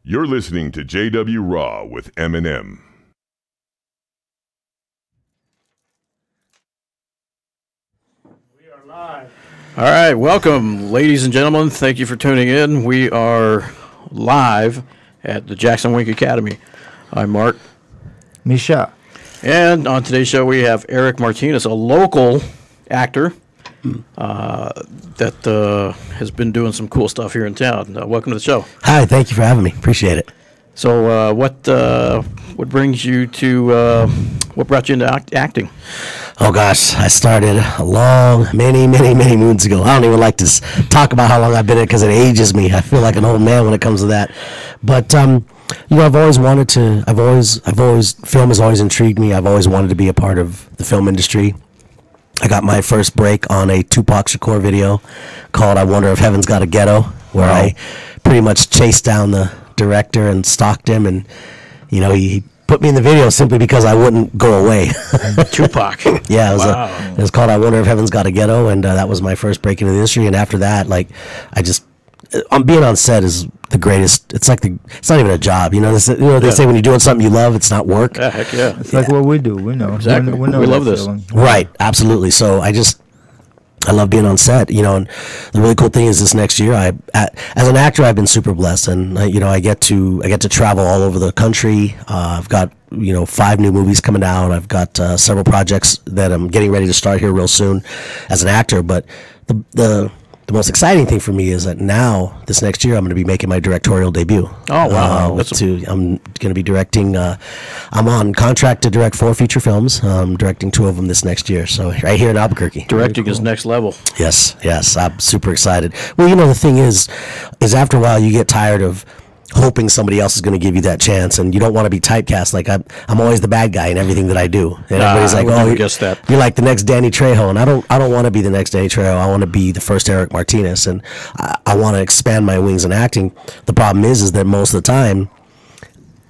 You're listening to JW Raw with Eminem. We are live. All right, welcome, ladies and gentlemen. Thank you for tuning in. We are live at the Jackson Wink Academy. I'm Mark. Misha. And on today's show, we have Eric Martinez, a local actor that has been doing some cool stuff here in town. Welcome to the show. Hi, thank you for having me. Appreciate it. So, what brings you to what brought you into acting? Oh gosh, I started many moons ago. I don't even like to talk about how long I've been in it because it ages me. I feel like an old man when it comes to that. But you know, I've always film has always intrigued me. I've always wanted to be a part of the film industry. I got my first break on a Tupac Shakur video called "I Wonder If Heaven's Got a Ghetto," where I pretty much chased down the director and stalked him, and you know, he put me in the video simply because I wouldn't go away. Tupac. Yeah, it was called "I Wonder If Heaven's Got a Ghetto," and that was my first break into the industry. And after that, like, being on set is the greatest. It's like it's not even a job. You know, they say when you're doing something you love, it's not work. Yeah, heck yeah. It's like what we do. We know. Exactly. We know we love this. feeling. Right, absolutely. So I love being on set, you know, and the really cool thing is this next year, as an actor, I've been super blessed, and you know, I get to travel all over the country. I've got, you know, 5 new movies coming out. I've got several projects that I'm getting ready to start here real soon as an actor. But the most exciting thing for me is that now, this next year, I'm going to be making my directorial debut. Oh, wow. I'm going to be directing, I'm on contract to direct 4 feature films. I'm directing 2 of them this next year, so right here in Albuquerque. Directing is next level. Yes, I'm super excited. Well, you know, the thing is after a while, you get tired of hoping somebody else is going to give you that chance, and you don't want to be typecast. Like I'm always the bad guy in everything that I do, and everybody's like, "Oh, you're like the next Danny Trejo," and I don't want to be the next Danny Trejo. I want to be the first Eric Martinez, and I want to expand my wings in acting. The problem is that most of the time,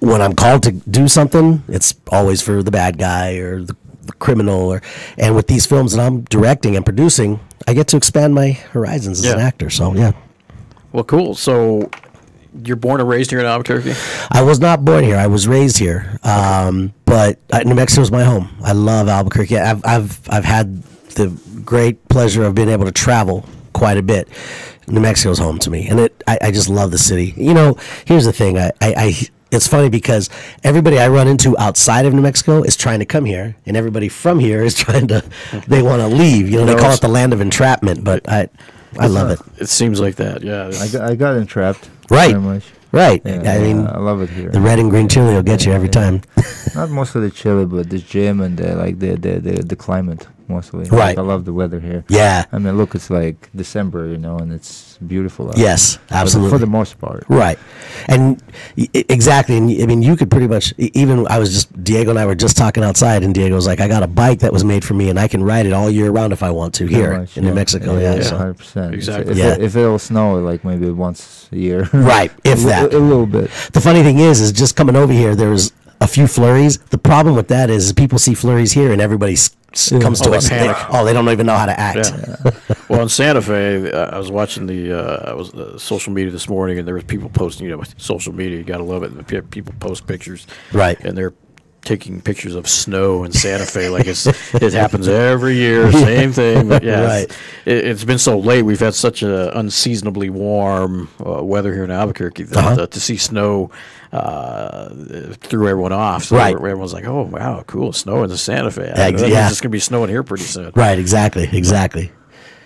when I'm called to do something, it's always for the bad guy or the criminal, and with these films that I'm directing and producing, I get to expand my horizons as an actor. So yeah. Well, cool. So, you're born and raised here in Albuquerque? I was not born here. I was raised here, but New Mexico is my home. I love Albuquerque. I've had the great pleasure of being able to travel quite a bit. New Mexico's home to me, and I just love the city. You know, here's the thing. It's funny because everybody I run into outside of New Mexico is trying to come here, and everybody from here is they want to leave. You know, they call it the land of entrapment, but I love it. It seems like that, yeah. I got entrapped. Right. Very much. Right. Yeah, I mean, I love it here. The red and green chili will get you every time. Not mostly the chili, but the gym and the climate mostly. Right. Like, I love the weather here. Yeah. I mean, look, it's like December, you know, and it's beautiful out. Yes, absolutely. For the most part. Right. And exactly. And I mean, you could pretty much, even Diego and I were just talking outside, and Diego was like, I got a bike that was made for me, and I can ride it all year round if I want to here in New Mexico. Yeah, So. 100%. Exactly. If it'll snow, like maybe once a year. Right. If that. A little bit. The funny thing is just coming over here, there was a few flurries. The problem with that is people see flurries here, and everybody comes to us. Panic. They don't even know how to act. Yeah. Well, in Santa Fe, I was watching the social media this morning, and there was people posting. You know, social media, you got to love it. People post pictures, right? And they're taking pictures of snow in Santa Fe like it happens every year, same thing. But yeah, right. It's been so late. We've had such an unseasonably warm weather here in Albuquerque that to see snow threw everyone off. So right. Everyone's like, "Oh wow, cool, snow in the Santa Fe." Yeah. It's just gonna be snowing here pretty soon. Right. Exactly.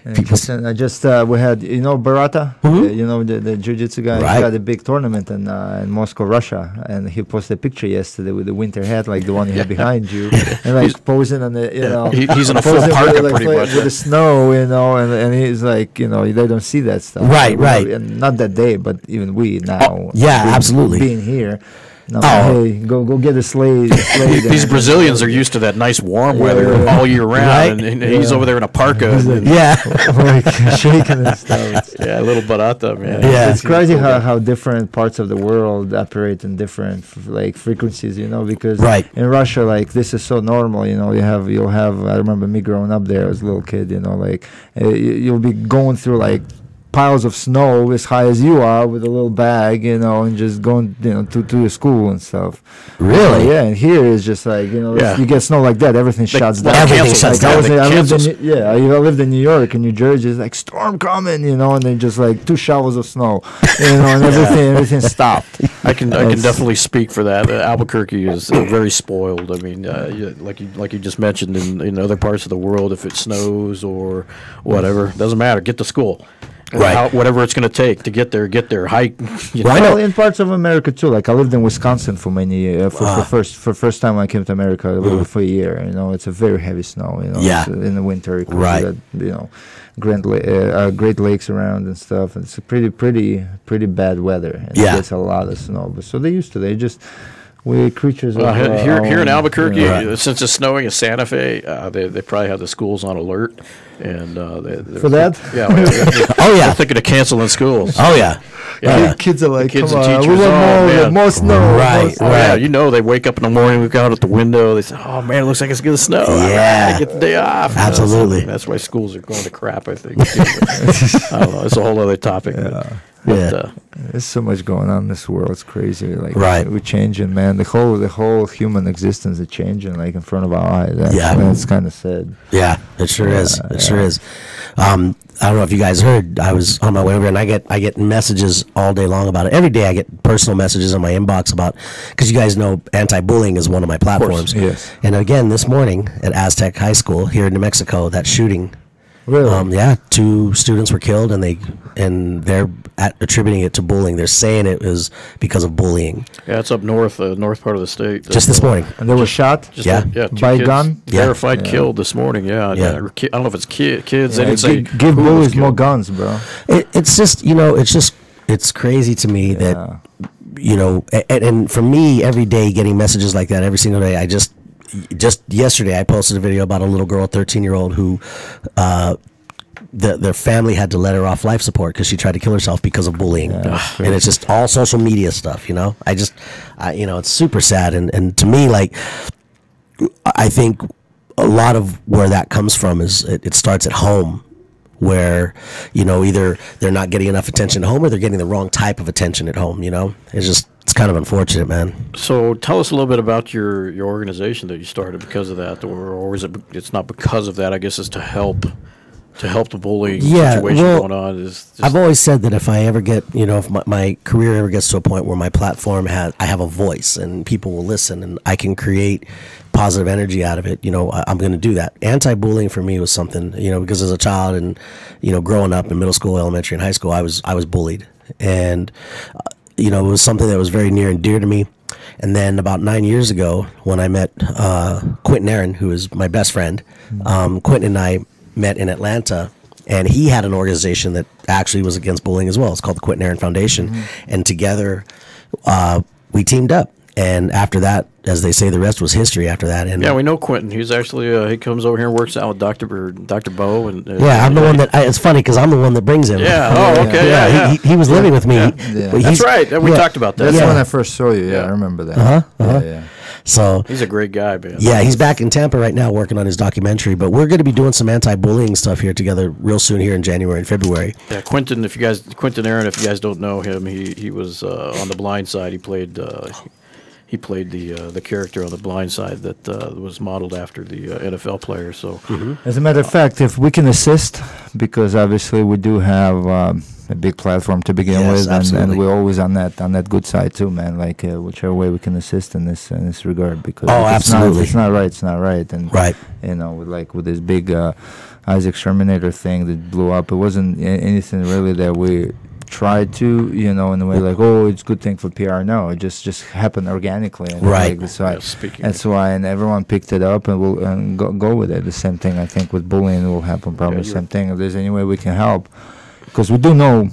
I just we had, you know, Barata, you know, the jiu-jitsu guy. Right. He had a big tournament in Moscow, Russia, and he posted a picture yesterday with the winter hat, like the one you have behind you, and like posing on the, you know, he's in a full parka pretty much with the snow, you know, and he's like, you know, they don't see that stuff. Right. And not that day, but even we now. Absolutely. Being here. No, hey, go get a sled. These Brazilians are used to that nice warm weather all year round, and he's over there in a parka. Like shaking and stuff. Yeah, a little barata, man. Yeah, it's crazy how different parts of the world operate in different like frequencies, you know, because in Russia, like, this is so normal, you know. You'll have. I remember me growing up there as a little kid, you know, like you'll be going through like piles of snow as high as you are with a little bag, you know, and just going, you know, to your school and stuff. Really? Yeah, and here is just like, you know, you get snow like that, everything shuts down. Everything shuts down. I lived in New York and New Jersey. It's like storm coming, you know, and then just like 2 showers of snow, you know, and everything stopped. I can definitely speak for that. Albuquerque is very spoiled. I mean, like you just mentioned, in other parts of the world, if it snows or whatever, doesn't matter. Get to school. Right. Whatever it's going to take to get there, hike. Well, in parts of America too. Like I lived in Wisconsin for many years. For first time I came to America, I lived for a year. You know, it's a very heavy snow. You know, in the winter, right? You know, Great Lakes around and stuff. It's a pretty bad weather. And it gets a lot of snow. But so they used to. They just. We're creatures of here in Albuquerque, since it's snowing in Santa Fe, they probably have the schools on alert, and for that, they're thinking of canceling schools. Oh yeah. Kids are like, kids come and on, teachers, we want more snow. Right. Yeah, you know, they wake up in the morning, look out at the window, they say, "Oh man, it looks like it's gonna snow." Yeah, get the day off. Absolutely. That's why schools are going to crap. I think. I don't know. It's a whole other topic. But, there's so much going on in this world. It's crazy. Like we're changing, man. The whole human existence is changing, like in front of our eyes. It's kind of sad. Yeah, it sure is. It sure is. I don't know if you guys heard. I was on my way over, and I get messages all day long about it. Every day I get personal messages on my inbox about, because you guys know anti-bullying is one of my platforms. Yes. And again, this morning at Aztec High School here in New Mexico, that shooting. Really? 2 students were killed, and they're attributing it to bullying. They're saying it was because of bullying. Yeah, it's up north part of the state. Just this morning. And they were shot? By gun? Verified killed this morning, I don't know if it's kids. They didn't say give bullies more guns, bro. It's just, you know, it's crazy to me that, you know, and for me, every day getting messages like that, every single day, just yesterday I posted a video about a little girl, 13-year-old, who their family had to let her off life support because she tried to kill herself because of bullying. And it's just all social media stuff, you know. You know, it's super sad, and to me, like, I think a lot of where that comes from is it starts at home, where, you know, either they're not getting enough attention at home or they're getting the wrong type of attention at home, you know. It's kind of unfortunate, man. So tell us a little bit about your organization that you started because of that, or is it's not because of that? I guess it's to help the bullying situation going on. I've always said that if I ever get, you know, if my career ever gets to a point where my platform I have a voice and people will listen and I can create positive energy out of it, you know, I'm going to do that. Anti-bullying for me was something, you know, because as a child and, you know, growing up in middle school, elementary, and high school, I was bullied, and you know, it was something that was very near and dear to me. And then about 9 years ago, when I met Quentin Aaron, who is my best friend, Quentin and I met in Atlanta, and he had an organization that actually was against bullying as well. It's called the Quentin Aaron Foundation, and together we teamed up. And after that, as they say, the rest was history after that. And we know Quentin. He's actually he comes over here and works out with Dr. Bo. And I'm the one that it's funny because I'm the one that brings him. Yeah. Oh, okay. He was living with me. Yeah. That's right. We talked about that. That's when I first saw you. Yeah, I remember that. Yeah. So he's a great guy, man. Yeah, he's back in Tampa right now working on his documentary. But we're going to be doing some anti-bullying stuff here together real soon here in January and February. Yeah, Quentin Aaron, if you guys don't know him, he was on The Blind Side. He played the character on The Blind Side that was modeled after the NFL player. So, as a matter of fact, if we can assist, because obviously we do have a big platform to begin with, and we're always on that good side too, man. Like whichever way we can assist in this regard, because absolutely, it's not right, and you know, with this big Isaac Shermanator thing that blew up, it wasn't anything really that we tried to, you know, in a way like, oh, it's a good thing for PR. No, it just happened organically. And that's why, and everyone picked it up and will go with it. The same thing, I think, with bullying will happen. Probably the same thing. If there's any way we can help, because we do know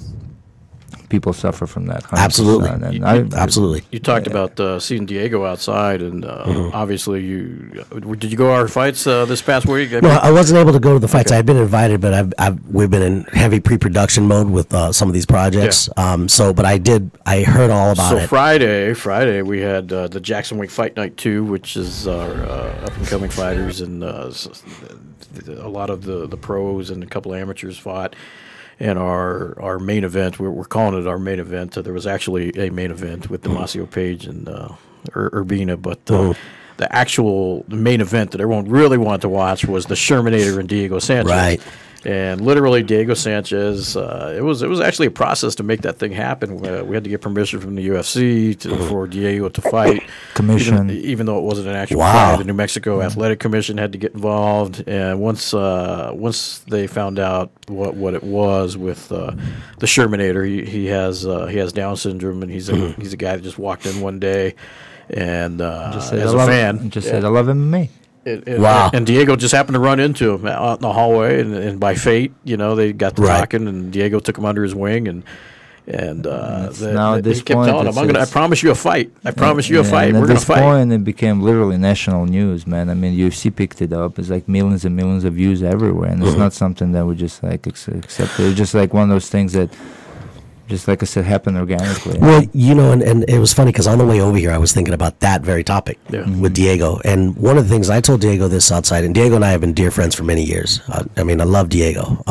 people suffer from that. 100%. Absolutely. Absolutely. You talked about seeing Diego outside, and obviously did you go to our fights this past week? No, I wasn't able to go to the fights. I had been invited, but we've been in heavy pre-production mode with some of these projects. But I heard all about it. So Friday we had the Jackson Wink Fight Night 2, which is our up-and-coming fighters, and a lot of the pros and a couple of amateurs fought. And our main event, we're calling it our main event. There was actually a main event with Damasio Page and Urbina, but the actual main event that everyone really wanted to watch was the Shermanator and Diego Sanchez. Right. And literally, Diego Sanchez, it was actually a process to make that thing happen. We had to get permission from the UFC for Diego to fight. Commission. Even though it wasn't an actual fight, the New Mexico Athletic Commission had to get involved. And once they found out what it was with the Shermanator, he has Down syndrome, and he's a guy that just walked in one day, and as a fan, just said I love MMA. Wow. And Diego just happened to run into him out in the hallway, and by fate, they got to talking, and Diego took him under his wing, and now at this he kept point, telling him, I promise you a fight. I promise you a fight. And We're going to fight. At this point, it became literally national news, man. I mean, UFC picked it up. It's like millions and millions of views everywhere, and it's not something that we just like accept. It's just like one of those things that, just like I said, happened organically. Well, and it was funny because on the way over here, I was thinking about that very topic with Diego. And one of the things I told Diego this outside, and Diego and I have been dear friends for many years. I love Diego.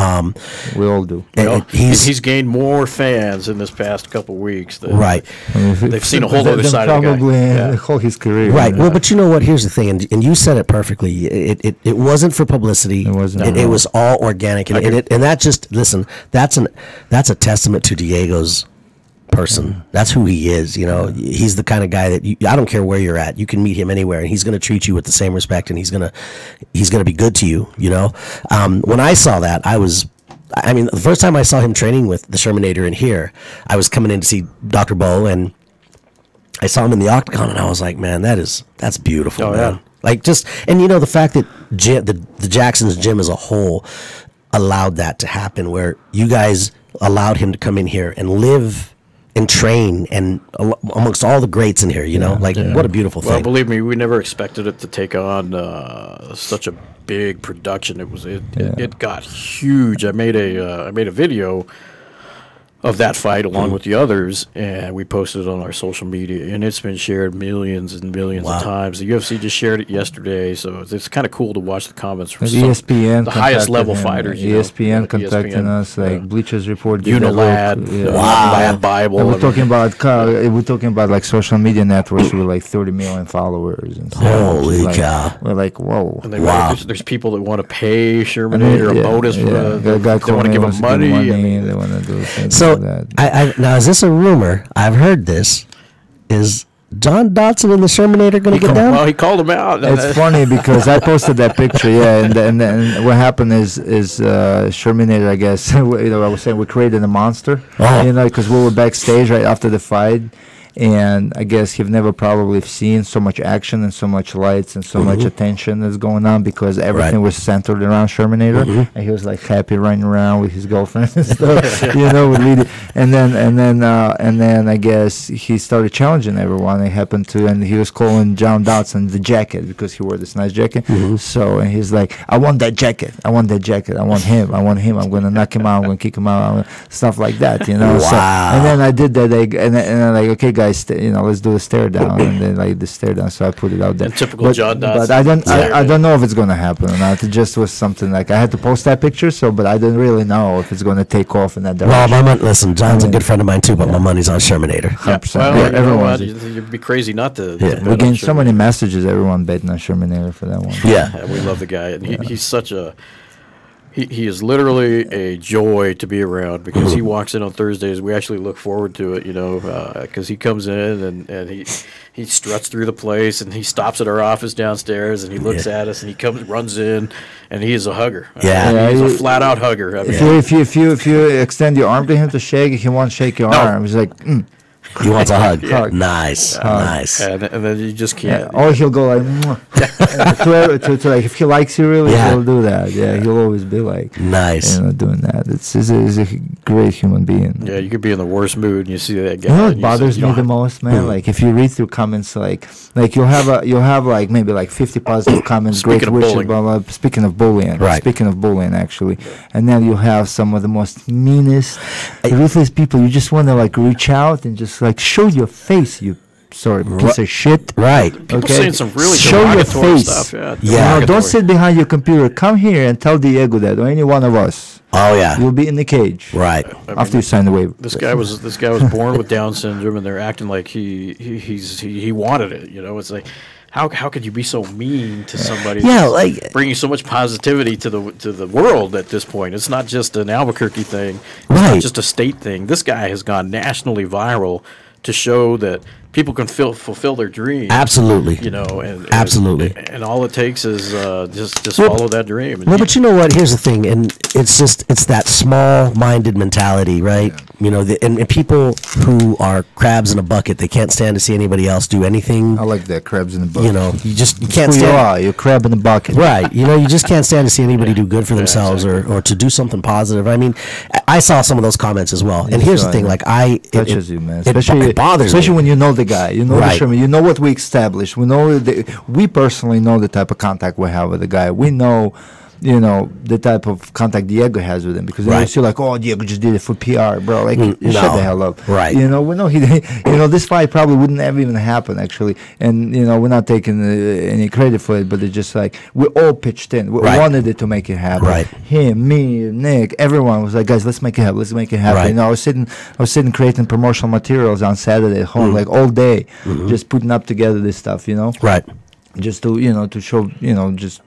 We all do. He's gained more fans in this past couple weeks. Right. They've seen a whole other side of the guy. Probably the whole his career. Right. Well, but you know what? Here's the thing, and you said it perfectly. It wasn't for publicity. It wasn't. It was all organic, and that just listen. That's a testament to Diego's person. That's who he is. He's the kind of guy that I don't care where you're at. You can meet him anywhere, and he's going to treat you with the same respect, and he's going to be good to you. When I saw that, the first time I saw him training with the Shermanator in here, I was coming in to see Dr. Bo, and I saw him in the octagon, and I was like, man, that's beautiful, man. Yeah. Like the fact that the Jackson's gym as a whole allowed that to happen, where you guys allowed him to come in here and live and train and amongst all the greats in here, what a beautiful thing. Well, believe me, we never expected it to take on such a big production. It got huge. I made a video of that fight along with the others, and we posted it on our social media, and it's been shared millions and millions of times. The UFC just shared it yesterday, so it's kind of cool to watch the comments from ESPN, the highest level fighters. ESPN contacting us, like Bleachers Report, Unilad, Lad Bible. And we're talking about like social media networks with like 30 million followers and stuff. Holy cow! We're like, whoa! And there's people that want to pay Shermanator a bonus. They want to give him money. They want to do things. So now, is this a rumor? I've heard this. Is John Dodson and the Shermanator going to get down? Well, he called him out. It's funny because I posted that picture, and what happened is Shermanator, I guess, I was saying we created a monster, because we were backstage right after the fight. And I guess you've never probably seen so much action and so much lights and so much attention that's going on, because everything was centered around Shermanator, and he was like happy running around with his girlfriend and stuff, with Lady. And then I guess he started challenging everyone. It happened to, and he was calling John Dodson the jacket because he wore this nice jacket. So, and he's like, I want that jacket. I want that jacket. I want him. I'm going to knock him out. I'm going to kick him out. Stuff like that, Wow. So, and then I did that, and I'm like, okay, guys. Let's do a stare down, and then like the stare down. So I put it out there. And typical John Dodson. But I don't know if it's gonna happen or not. It just was something like I had to post that picture. But I didn't really know if it's gonna take off in that direction. Well, listen, John's a good friend of mine too, but my money's on Shermanator. 100%. Well, you'd be crazy not to. We gained so many messages. Everyone betting on Shermanator for that one. Yeah, we love the guy, and he's such a. He is literally a joy to be around, because he walks in on Thursdays. We actually look forward to it, because he comes in and he struts through the place, and he stops at our office downstairs, and he looks at us, and he runs in, and he is a hugger. He's a flat out hugger. I mean, if you extend your arm to him to shake, he won't shake your arm. He's like. He wants a hug. Yeah. Nice. And then you just can't. Or he'll go like, to like, if he likes you really, he'll do that. Yeah, he'll always be like, nice. Doing that. He's a great human being. Yeah, you could be in the worst mood and you see that guy. You know what bothers me the most, man? Like if you read through comments, like you'll have like maybe like 50 positive comments. Speaking great of wishes, blah, blah, speaking of bullying, right? Speaking of bullying, actually, and then you have some of the most meanest, ruthless people. You just want to like reach out and just like show your face, you sorry, piece of shit. Right. People saying some really Show your derogatory face. stuff. Yeah. Yeah. No, don't sit behind your computer. Come here and tell Diego that, or any one of us. Oh yeah. You'll be in the cage. Right. After you sign the waiver. This guy was born with Down syndrome, and they're acting like he wanted it. You know, it's like, how could you be so mean to somebody? Yeah, that's like bringing so much positivity to the world at this point. It's not just an Albuquerque thing. It's Right. not just a state thing. This guy has gone nationally viral to show that people can fulfill their dreams. Absolutely. You know, and Absolutely. and all it takes is just follow that dream. And Well, but you know what? Here's the thing, and it's that small-minded mentality, right? You know, and people who are crabs in a bucket, they can't stand to see anybody else do anything. I like that, crabs in the bucket. You know, you can't Who you stand. are, you're a crab in the bucket. Right, you know, you just can't stand to see anybody do good for themselves or to do something positive. I mean, I saw some of those comments as well. And here's the thing, like Touches you, man. It bothers especially me. when you know the guy. You know Right. the Sherman. You know what we established. We know we personally know the type of contact we have with the guy. We know, you know, the type of contact Diego has with him, because Right. you're like, oh, Diego just did it for PR, bro. Like, shut the hell up. Right. You know, we know you know, this fight probably wouldn't have even happened, actually. And, you know, we're not taking any credit for it, but it's just like, we all pitched in. We Right. wanted it to make it happen. Right. Him, me, Nick, everyone was like, guys, let's make it happen. Let's make it happen. Right. You know, I was sitting creating promotional materials on Saturday at home, like all day, just putting up together this stuff, you know, Right. just to, you know, to show, you know, just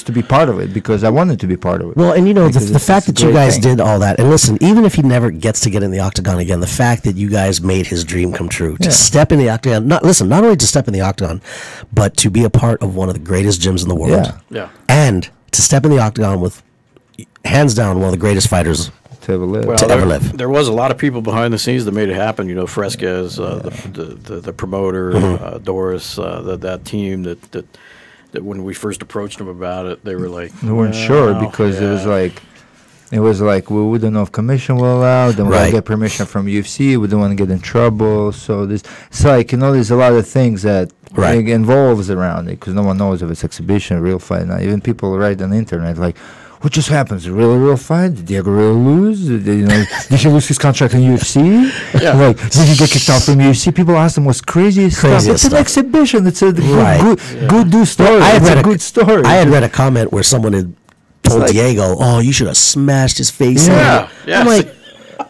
to be part of it, because I wanted to be part of it. Well, and you know, Because the it's fact a that you great guys thing. did all that, and listen, even if he never gets to get in the octagon again, the fact that you guys made his dream come true, to Yeah. step in the octagon, not only to step in the octagon, but to be a part of one of the greatest gyms in the world. Yeah. yeah. And to step in the octagon with, hands down, one of the greatest figers. To ever live. Well, to ever live. There was a lot of people behind the scenes that made it happen. You know, Fresquez, the promoter, Doris, that team that when we first approached them about it, they were like, We weren't sure, "Well, because yeah." it was like we don't know if commission will allow. Then we gotta Right. get permission from UFC. We don't want to get in trouble. So it's like, you know, there's a lot of things that Right. involves around it, because no one knows if it's exhibition, real fight. Now, even people write on the internet like, what just happens? A real fight? Did Diego really lose? You know, did he lose his contract in UFC? Yeah. Like, did he get kicked out from UFC? People ask him what's craziest stuff. Craziest It's an stuff. exhibition. It's a Right. good story. I had It's read a good story. I had read a comment where someone had told like- Diego, "Oh, you should have smashed his face." Yeah. in." Yeah. I'm like,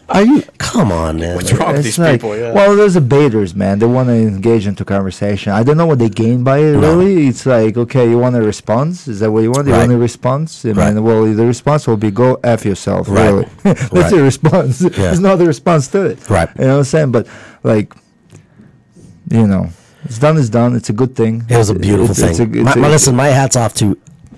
"Are you? Come on, man." What's wrong with It's these like, people? Yeah. well, there's the baiters, man. They want to engage into conversation. I don't know what they gain by it, No. really. It's like, okay, you want a response? Is that what you want? You Right. want a response? I Right. mean, well, the response will be, go F yourself, Right. really. That's Right. the response. There's no other response to it. Right. You know what I'm saying? But, like, you know, it's done is done. It's a good thing. It was a beautiful It's thing. Listen, my hat's off to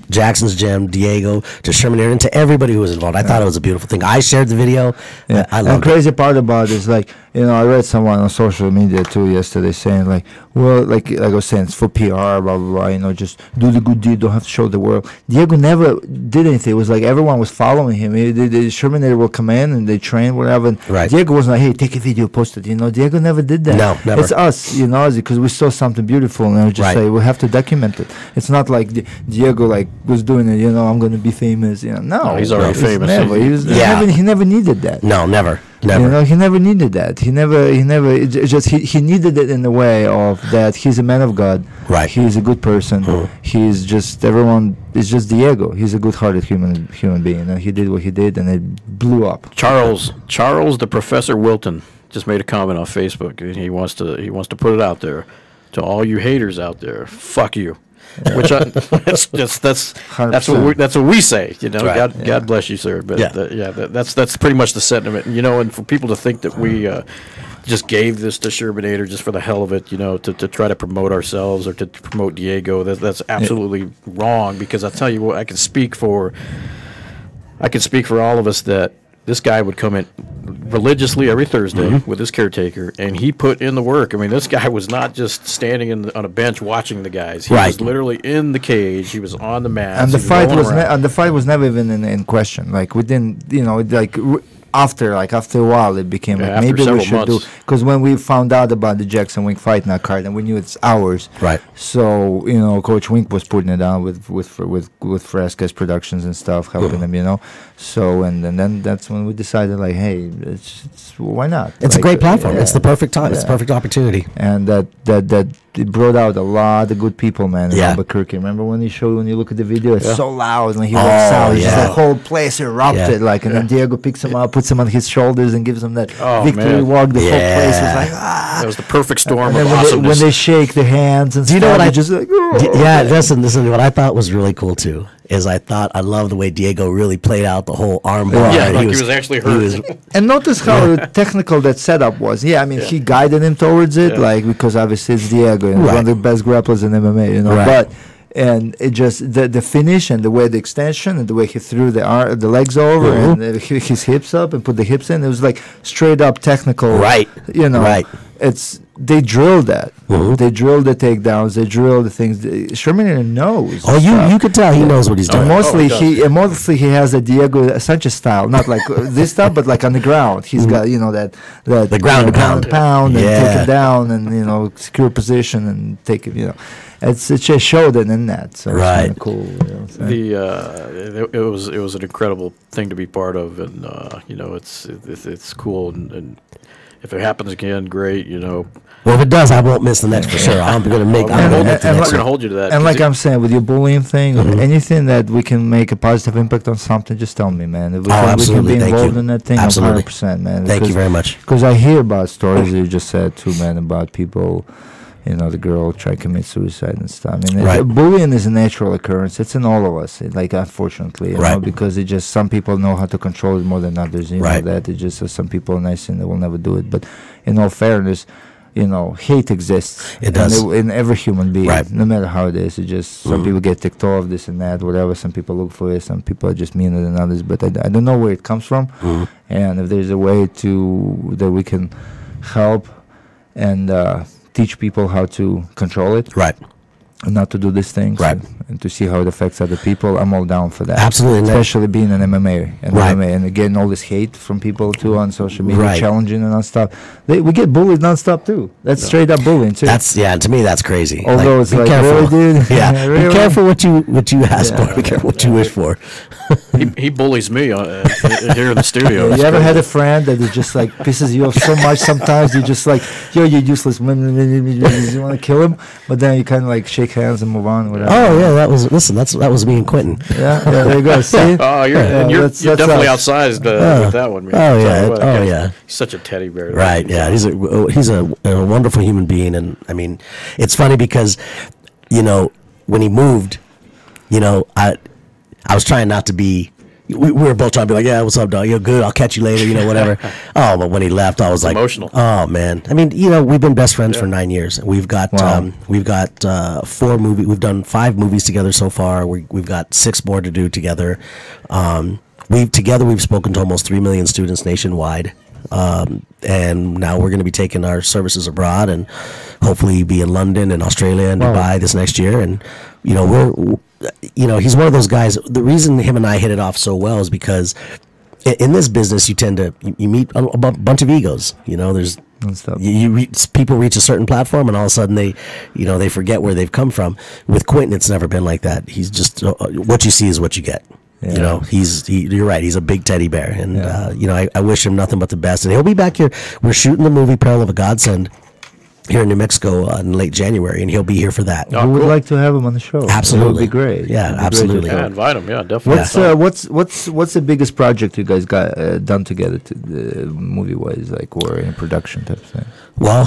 Jackson's Gym, Diego, to Sherman Aaron, and to everybody who was involved. I thought it was a beautiful thing. I shared the video. Yeah. I And loved it. crazy part about it is, like, you know, I read someone on social media too yesterday saying, like, well, like I was saying, it's for PR, blah, blah, blah, you know, just do the good deed, don't have to show the world. Diego never did anything. It was like everyone was following him. The Shermanator will come in and they train, whatever. And Right. Diego wasn't like, hey, take a video, post it. You know, Diego never did that. No, never. It's us, you know, because we saw something beautiful, and I was just Right. say, we have to document it. It's not like Diego, like, was doing it, you know, I'm going to be famous. You know, no. he's already famous. Never. Yeah. He never needed that. No, never. You know, Never. he never needed that. He needed it in the way of that he's a man of God. Right. He's a good person. He's just, everyone is just Diego. He's a good-hearted human being, and he did what he did, and it blew up. Charles, the Professor Wilton, just made a comment on Facebook, and he wants to put it out there to all you haters out there. Fuck you. Which that's what we say. You know, Right. God bless you, sir. But Yeah. that's pretty much the sentiment. You know, and for people to think that we just gave this to Shermanator just for the hell of it, you know, to try to promote ourselves or to promote Diego, that's absolutely wrong. Because I tell you what, I can speak for all of us that this guy would come in religiously every Thursday with his caretaker, and he put in the work. I mean, this guy was not just standing on a bench watching the guys. He was literally in the cage. He was on the mat. And the fight was never even in question. Like, we didn't, you know, like, after a while, it became like after maybe we several should months. do, because when we found out about the Jackson Wink Fight Night card and we knew it's ours, Right. So Coach Wink was putting it on with Fresquez Productions and stuff, helping them, So and then that's when we decided, like, hey, it's why not? It's a Like, great platform. yeah, It's the perfect time. It's the yeah. perfect opportunity. And that it brought out a lot of good people, man, in Yeah. Albuquerque. Remember when you look at the video, it's Yeah. so loud when he walks out. It's just yeah. the whole place erupted, Yeah. like, and then Diego picks him up, puts him on his shoulders, and gives him that Oh, victory man. walk. The whole place was Yeah. like, That was the perfect storm And of then when awesomeness. they shake their hands and Do you know stuff, what I- you're just like, oh. Yeah, listen. What I thought was really cool too is I love the way Diego really played out the whole arm bar. Yeah, and like he was actually hurt. And notice how technical that setup was. Yeah, I mean, he guided him towards it, Yeah. like, because obviously it's Diego, and Right. one of the best grapplers in MMA, Right. But and it just the finish and the way the extension and the way he threw the legs over and his hips up and put the hips in, it was like straight up technical. Right. Right. They drilled that. Mhm. They drilled the takedowns. They drilled the things. Sherman knows. Oh, you could tell he knows what he's doing. And mostly he does. mostly he has a Diego Sanchez style, not like this stuff, but like on the ground. He's got that The ground and pound. and Yeah. take it down and secure position and take it. It's just showed it in that. So Right. it's kinda cool. What I'm saying? It was an incredible thing to be part of, and it's cool, and if it happens again, great. Well, if it does, I won't miss the next for sure. I'm going to make. I'm And- going to make the and We're next gonna one. hold you to that. And 'cause like I'm saying, with your bullying thing, anything that we can make a positive impact on something, just tell me, man. If we can absolutely. be Thank involved you. in that thing, Absolutely. 100%, man. Thank you very much. Because I hear about stories that you just said too, man, about people, the girl try to commit suicide and stuff. I mean, Right. bullying is a natural occurrence. It's in all of us, unfortunately, Right. because it just, some people know how to control it more than others. You Right. know that. It just, some people are nice and they will never do it. But in all fairness, hate exists. It does. In every human being, Right. no matter how it is. It just, some people get ticked off, this and that, whatever. Some people look for it. Some people are just meaner than others. But I don't know where it comes from. And if there's a way that we can help and teach people how to control it Right. and not to do these things, Right. and to see how it affects other people, I'm all down for that. Absolutely. And that- Especially being an MMA and getting all this hate from people too on social media, Right. challenging and stuff. We get bullied nonstop too. That's straight up bullying too. To me, that's crazy. Although it's be like, careful. really, dude? Yeah. Really? Be careful what you ask Yeah. for. Be careful what you wish for. he bullies me here in the studio. You It's ever crazy. had a friend that is just like pisses you off so much sometimes you're just like, yo, you're useless. You want to kill him, but then you kind of like shake hands and move on. Whatever. Oh yeah, that was me and Quentin. Yeah, there you go. See? Oh, you're that's definitely us. outsized with that one. Man. Oh, Tell yeah. you what, Oh, guy's- yeah. He's such a teddy bear. Right. Yeah. He's a wonderful human being, and I mean, it's funny because, when he moved, I was trying not to be. We were both trying to be like, yeah, what's up, dog? You're good. I'll catch you later. Whatever. Oh, but when he left, I was like, emotional. Oh man. I mean, we've been best friends for 9 years. We've got Wow. 4 movies. We've done 5 movies together so far. We've got 6 more to do together. We've spoken to almost 3 million students nationwide. And now we're going to be taking our services abroad and hopefully be in London and Australia and Dubai this next year. And, he's one of those guys. The reason him and I hit it off so well is because in this business, you tend to, you meet a bunch of egos, there's, Non-stop. people reach a certain platform and all of a sudden they forget where they've come from. With Quentin, it's never been like that. He's just, what you see is what you get. Yeah. You're right. He's a big teddy bear, and Yeah. I wish him nothing but the best. And he'll be back here. We're shooting the movie Peril of a Godsend here in New Mexico in late January, and he'll be here for that. Oh, We would cool. like to have him on the show. Absolutely. It would be great. Yeah, It would be great to absolutely. talk. Yeah, invite him. Yeah, definitely. What's the biggest project you guys got done together, movie wise, like, or in production type of thing? Well,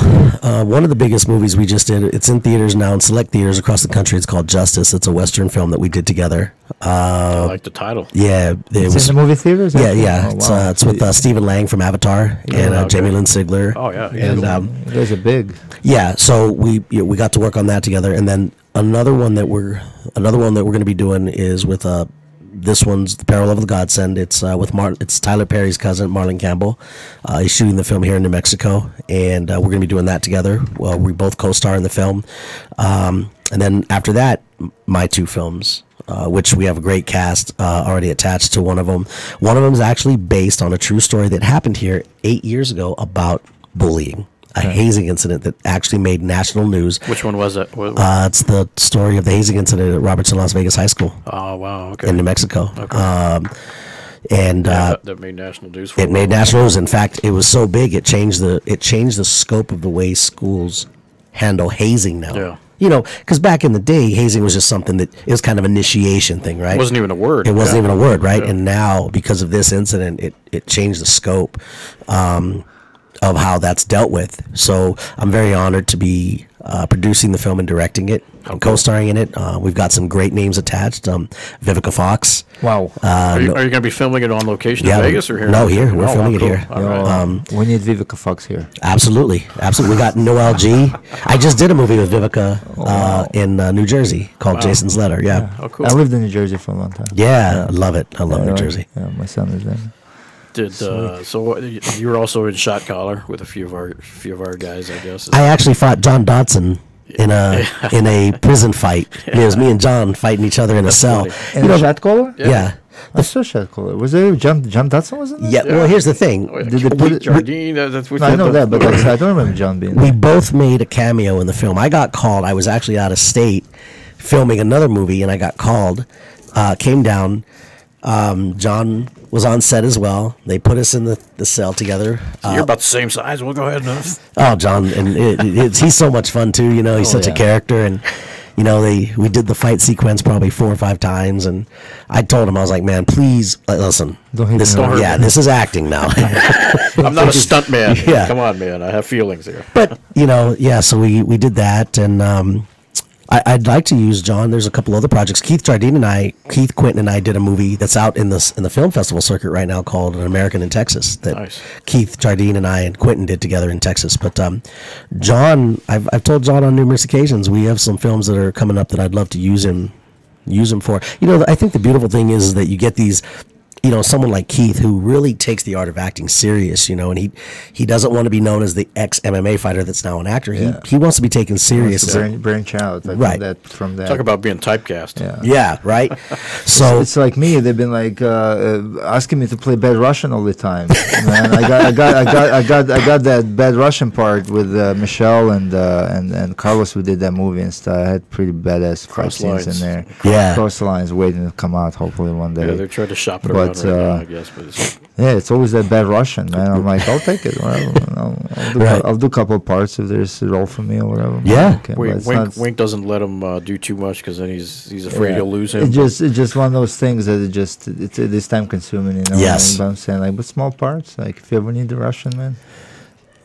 one of the biggest movies we just did, it's in theaters now, in select theaters across the country. It's called Justice. It's a Western film that we did together. I like the title. Yeah, It's in the movie theaters. Yeah, actually? yeah. Oh, It's, wow. it's with Stephen Lang from Avatar and okay. Jamie Lynn Sigler. Oh, yeah. And You guys are big. yeah, so we got to work on that together, and then another one that we're going to be doing is with this one's The Peril of the Godsend. It's with it's Tyler Perry's cousin, Marlon Campbell. He's shooting the film here in New Mexico, and we're going to be doing that together. Well, we both co-star in the film, and then after that, my 2 films. which we have a great cast already attached to one of them. One of them is actually based on a true story that happened here 8 years ago about bullying. A hazing incident that actually made national news. Which one was it? It's the story of the hazing incident at Robertson Las Vegas High School. Oh, wow. Okay. In New Mexico. Okay. That made national news. It made national news. In fact, it was so big it changed the scope of the way schools handle hazing now. Yeah. You know, because back in the day, hazing was just something that it was kind of an initiation thing, right? It wasn't even a word. It wasn't even a word, right? Yeah. And now, because of this incident, it changed the scope of how that's dealt with. So I'm very honored to be producing the film and directing it and co-starring in it. We've got some great names attached. Vivica Fox. Wow. Are you going to be filming it on location in Vegas or here? No, here. We're filming it here. All right. We need Vivica Fox here. Absolutely. We got Noel G. I just did a movie with Vivica in New Jersey called Jason's Letter. Yeah. Oh, cool. I lived in New Jersey for a long time. Yeah, I love it. I love New Jersey. Yeah, my son is there. So you were also in Shot Collar with a few of our guys, I guess. I actually fought John Dodson in a prison fight. It was me and John fighting each other in a cell. In a shot caller? Yeah. I saw shot caller. Was there John Dodson? Wasn't there? Yeah. Well, here's the thing. Did they put it- Jardine? That's No, I know that, but I don't remember John being there. We both made a cameo in the film. I got called. I was actually out of state filming another movie, and I got called. Came down. John was on set as well. They put us in the cell together. You're about the same size. We'll go ahead and. Oh, John, and he's so much fun too. You know, he's such a character, and you know, we did the fight sequence probably 4 or 5 times, and I told him, I was like, man, please listen. Don't hit me. This is acting now. I'm not a stunt man. Yeah. Come on, man. I have feelings here. But you know, so we did that, and I'd like to use John. There's a couple other projects. Keith Quinton and I did a movie that's out in the film festival circuit right now called An American in Texas. That Nice. Keith Jardine and I and Quentin did together in Texas. But John, I've told John on numerous occasions we have some films that are coming up that I'd love to use him for. You know, I think the beautiful thing is that you get these. You know, someone like Keith who really takes the art of acting serious, you know, and he doesn't want to be known as the ex-MMA fighter that's now an actor. Yeah. He wants to be taken serious. Branch out. I Right. That from that. Talk about being typecast. Yeah. Yeah, right. So It's like me. They've been like asking me to play bad Russian all the time. Man, I got that bad Russian part with Michelle and Carlos. We did that movie and stuff. I had pretty badass fight scenes in there. Yeah. Cross the lines waiting to come out. Hopefully one day. Yeah, they're trying to shop it But, around right now, I guess. But it's, Yeah, it's always that bad Russian, man. I'm like, I'll take it. I'll do a couple of parts if there's a role for me or whatever. Yeah. Okay, but it's Wink doesn't let him do too much because then he's afraid yeah. he'll lose him. It's just one of those things that it's time consuming, you know. Yes. But I'm saying, like, but small parts, like if you ever need the Russian, man.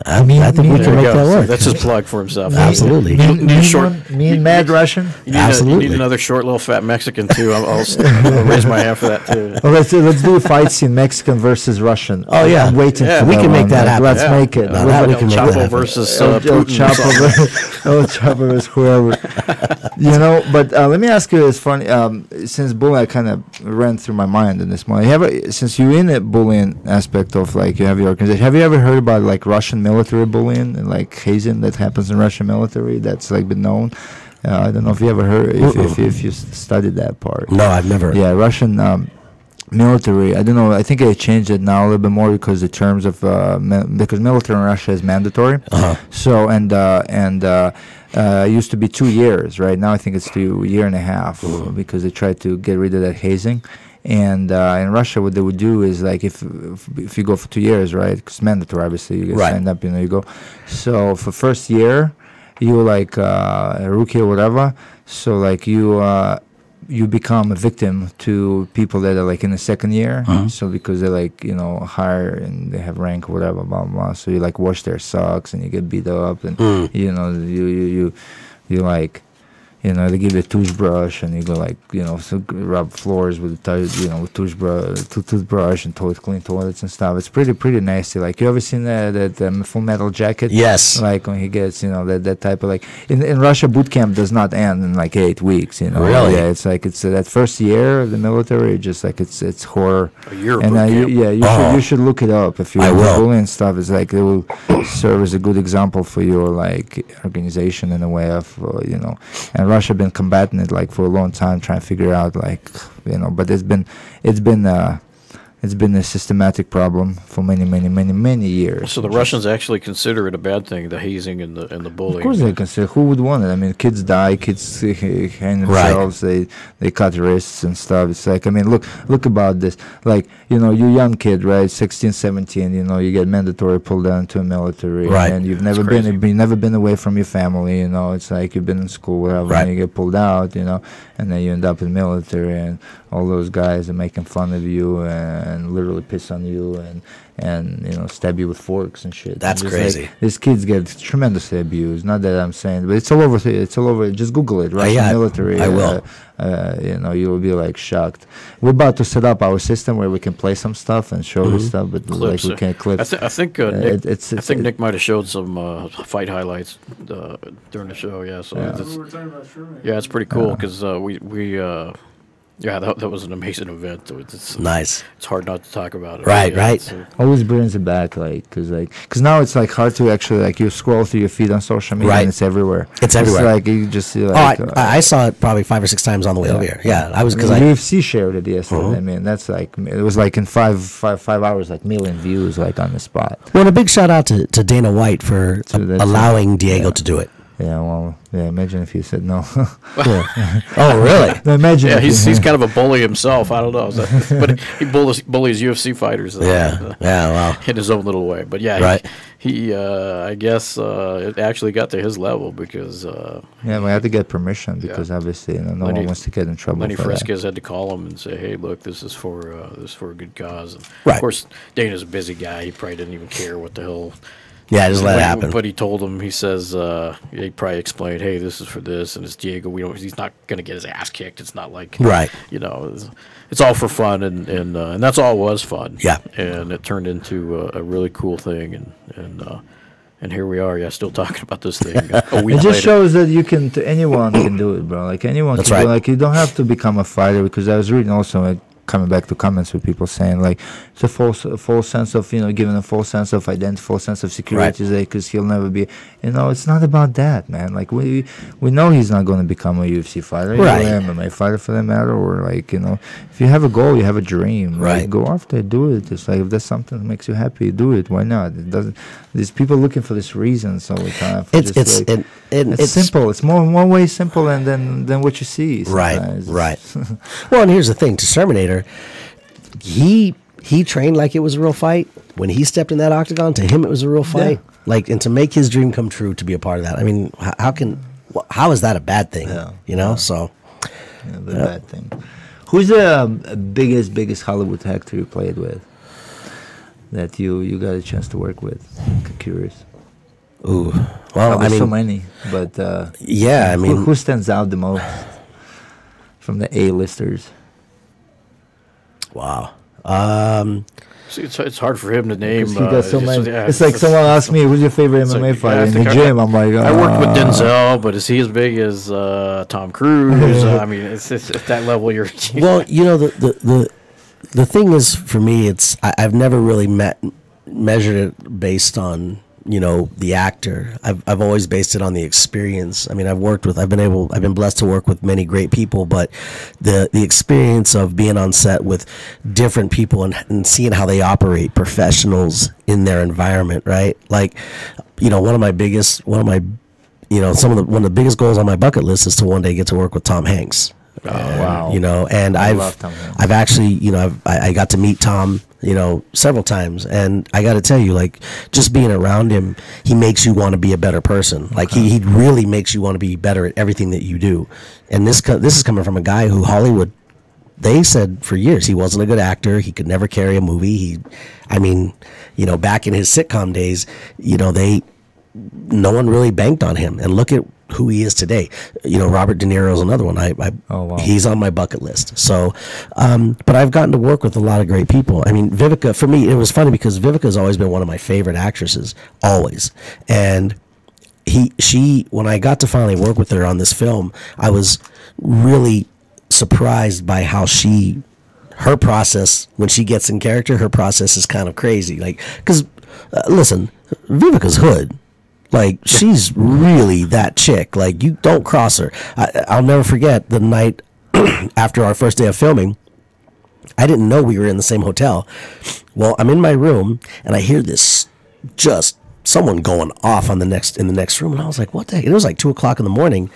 I think we There can you make go. that So work. that's his plug for himself. Absolutely. Me and Mad Russian. You need Absolutely. you need another short little fat Mexican too. I'll raise my hand for that too. Well, let's do a fight scene, Mexican versus Russian. Oh, yeah. I'm waiting Yeah, for we that can make one. that Like, happen. Let's Yeah. make it. No, that we can make that Chapo happen. versus El Putin. Chapo versus whoever. You know, but let me ask you, it's funny, since bullying, I kind of ran through my mind in this morning. Since you're in the bullying aspect of, like, you have your organization, have you ever heard about, like, Russian military bullying and, like, hazing that happens in Russian military that's, like, been known? I don't know if you ever heard, if you studied that part. No, I've never. Yeah, Russian military. I don't know. I think they changed it now a little bit more because the terms of because military in Russia is mandatory. So it used to be 2 years, right? Now I think it's 2 year and a half because they tried to get rid of that hazing. And in Russia, what they would do is, like, if you go for 2 years, right? It's mandatory, obviously. You get signed up, you go. So for first year, you like a rookie or whatever. So like you become a victim to people that are like in the second year. So because they're like, higher and they have rank or whatever, blah, blah, blah. So you like wash their socks and you get beat up and, you like, they give you a toothbrush and you go like, rub floors with with toothbrush and clean toilets and stuff. It's pretty nasty. Like, you ever seen that Full Metal Jacket? Yes. Like when he gets, that type of, like, in Russia, boot camp does not end in like 8 weeks. Really? Yeah, it's like it's that first year of the military. Just like it's horror. A year of And boot camp. you should look it up if you I will. bullying stuff. It's like it will serve as a good example for your like organization in a way of and Russia been combating it like for a long time, trying to figure out like, you know. But it's been a systematic problem for many years. So the Russians actually consider it a bad thing, the hazing and the bullying. Of course they consider. Who would want it? I mean, kids die, kids hang themselves, they cut wrists and stuff. It's like, I mean, look about this. Like, you know, you're a young kid, right? 16, 17, you know, you get mandatory pulled down to a military, right? And you've never been away from your family. You know, it's like you've been in school, whatever, right. And you get pulled out, you know, and then you end up in the military, and all those guys are making fun of you and literally piss on you and you know, stab you with forks and shit. That's crazy. Like, these kids get tremendously abused. Not that I'm saying, but it's all over. It's all over. Just Google it. Russian military. I will. You know, you will be like shocked. We're about to set up our system where we can play some stuff and show this stuff, but clips, like we can't clip. I think Nick might have showed some fight highlights during the show. Yeah, so it's pretty cool because we. Yeah, that was an amazing event. It's nice. It's hard not to talk about it. Right, yeah, right. Always brings it back, cause now it's like hard to actually, like, you scroll through your feed on social media, and it's everywhere. It's everywhere. Like you just see, like. I saw it probably 5 or 6 times on the way over here. Yeah, UFC shared it yesterday. I mean, that's like, it was like in five hours, like, million views, like, on the spot. Well, and a big shout out to Dana White for allowing Diego to do it. Yeah, well, yeah. Imagine if you said no. Oh, really? No, imagine. Yeah, he's kind of a bully himself. I don't know, but he bullies UFC fighters. Wow. In his own little way. But yeah, right. he I guess it actually got to his level because. Yeah, we had to get permission because obviously, you know, no one wants to get in trouble. Lenny for Fresquez had to call him and say, "Hey, look, this is for a good cause." And right. Of course, Dana's a busy guy. He probably didn't even care what the hell. Yeah, just let it happen. But he told him, he says, he probably explained, hey, this is for this, and it's Diego. He's not going to get his ass kicked. It's not like, right. You know, it's all for fun, and that's all it was, fun. Yeah. And it turned into a really cool thing, and here we are, still talking about this thing a week It just later. shows that anyone can do it, bro. Like, anyone That's can right. do it. Like, you don't have to become a fighter, because I was reading also, coming back to comments with people saying, like, it's a false sense of, you know, giving a false sense of identity, false sense of security, because he'll never be, you know, it's not about that, man. Like, we know he's not going to become a UFC fighter, right. Or an MMA fighter for that matter, or, like, you know, if you have a goal, you have a dream, right? Like, go after it, do it. It's like, if there's something that makes you happy, do it. Why not? It doesn't. There's people looking for this reasons all the time. It's simple. It's more way simple than what you see. Sometimes. Right. Well, and here's the thing: to Terminator, he trained like it was a real fight. When he stepped in that octagon, to him it was a real fight. Yeah. Like, and to make his dream come true, to be a part of that. I mean, how is that a bad thing? Yeah. You know, so. Yeah, the bad thing. Who's the biggest Hollywood actor you played with that you got a chance to work with? I'm curious. Ooh, well, I mean, so many, but yeah, I mean, who stands out the most from the A-listers? Wow. See, it's hard for him to name. He got so many. It's like someone asked me, "Who's your favorite MMA fighter?" In the gym, I'm like, I worked with Denzel, but is he as big as Tom Cruise? I mean, it's at that level. You're. Well, you know, the thing is, for me, I've never really measured it based on, you know, the actor. I've always based it on the experience. I mean, I've been blessed to work with many great people, but the experience of being on set with different people and seeing how they operate, professionals in their environment, right? Like, you know, one of the biggest goals on my bucket list is to one day get to work with Tom Hanks. Wow. You know, and I've actually, you know, I got to meet Tom, you know, several times, and I got to tell you, like, just being around him, he makes you want to be a better person. Like, he really makes you want to be better at everything that you do. And this is coming from a guy who Hollywood, they said for years he wasn't a good actor. He could never carry a movie. I mean, you know, back in his sitcom days, you know, no one really banked on him. And look at who he is today. You know, Robert De Niro is another one. Wow. He's on my bucket list. So, but I've gotten to work with a lot of great people. I mean, Vivica, for me, it was funny because Vivica has always been one of my favorite actresses, always. And when I got to finally work with her on this film, I was really surprised by how her process, when she gets in character, her process is kind of crazy. Like, because, listen, Vivica's hood. Like, she's really that chick. Like, you don't cross her. I'll never forget the night after our first day of filming. I didn't know we were in the same hotel. Well, I'm in my room, and I hear this just someone going off in the next room, and I was like, what the heck? It was like 2 o'clock in the morning.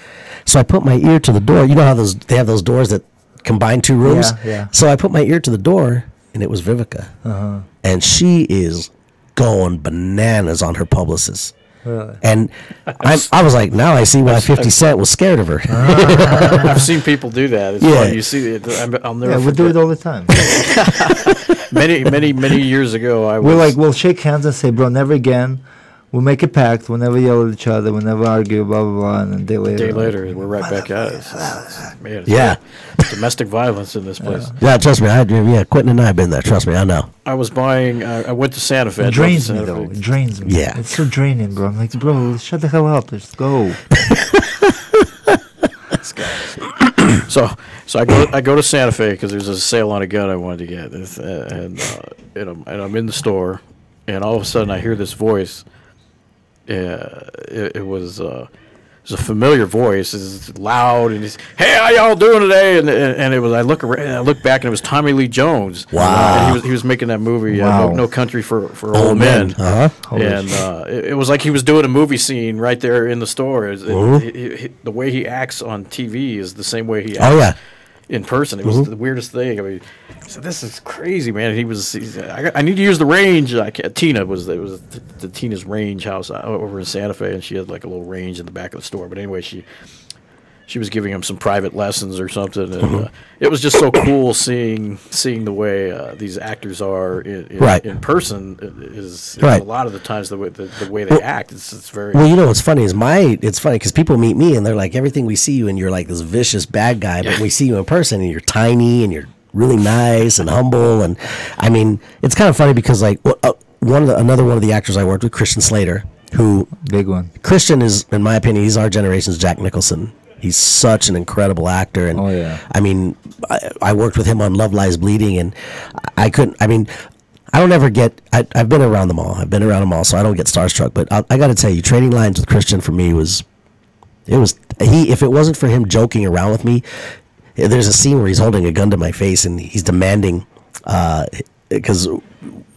So I put my ear to the door. You know how they have those doors that combine 2 rooms? Yeah. So I put my ear to the door, and it was Vivica. And she is going bananas on her publicist. Really? And I was like, now I see why 50 Cent was scared of her. I've seen people do that. It's funny. You see it. I'll never we do it all the time. many years ago, we'll shake hands and say, bro, never again. We'll make a pact. We'll never yell at each other. We'll never argue, blah, blah, blah. And a day later, we're right back at it. Man, yeah. Domestic violence in this place. Yeah, trust me. Quentin and I have been there. Trust me, I know. I was buying, I went to Santa Fe. It drains me, though. It drains me. Yeah. It's so draining, bro. I'm like, bro, shut the hell up. Let's go. So I go to Santa Fe because there's a sale on a gun I wanted to get, and I'm in the store, and all of a sudden I hear this voice. It was a familiar voice. It's loud, and he's, "Hey, how y'all doing today?" And it was. I look back, and it was Tommy Lee Jones. Wow. And he was making that movie, Wow. No Country for Old Men. Uh-huh. And it was like he was doing a movie scene right there in the store. The way he acts on TV is the same way he acts. Oh, yeah. In person. It was the weirdest thing. I mean, so this is crazy, man. I need to use the range. Tina was the Tina's range house over in Santa Fe, and she had like a little range in the back of the store. But anyway, she was giving him some private lessons or something, and it was just so cool seeing the way these actors are in person. Is Right. A lot of the times the way they act. It's very Well, you know what's funny it's funny because people meet me and they're like, everything we see you and you're like this vicious bad guy, but we see you in person and you're tiny and you're really nice and humble, and I mean, it's kind of funny because like another one of the actors I worked with, Christian Slater, who Big one. Christian is, in my opinion, he's our generation's Jack Nicholson. He's such an incredible actor, and I mean, I worked with him on Love Lies Bleeding, and I couldn't. I mean, I don't ever get. I've been around them all. So I don't get starstruck. But I got to tell you, trading lines with Christian for me was. If it wasn't for him joking around with me, there's a scene where he's holding a gun to my face and he's demanding, because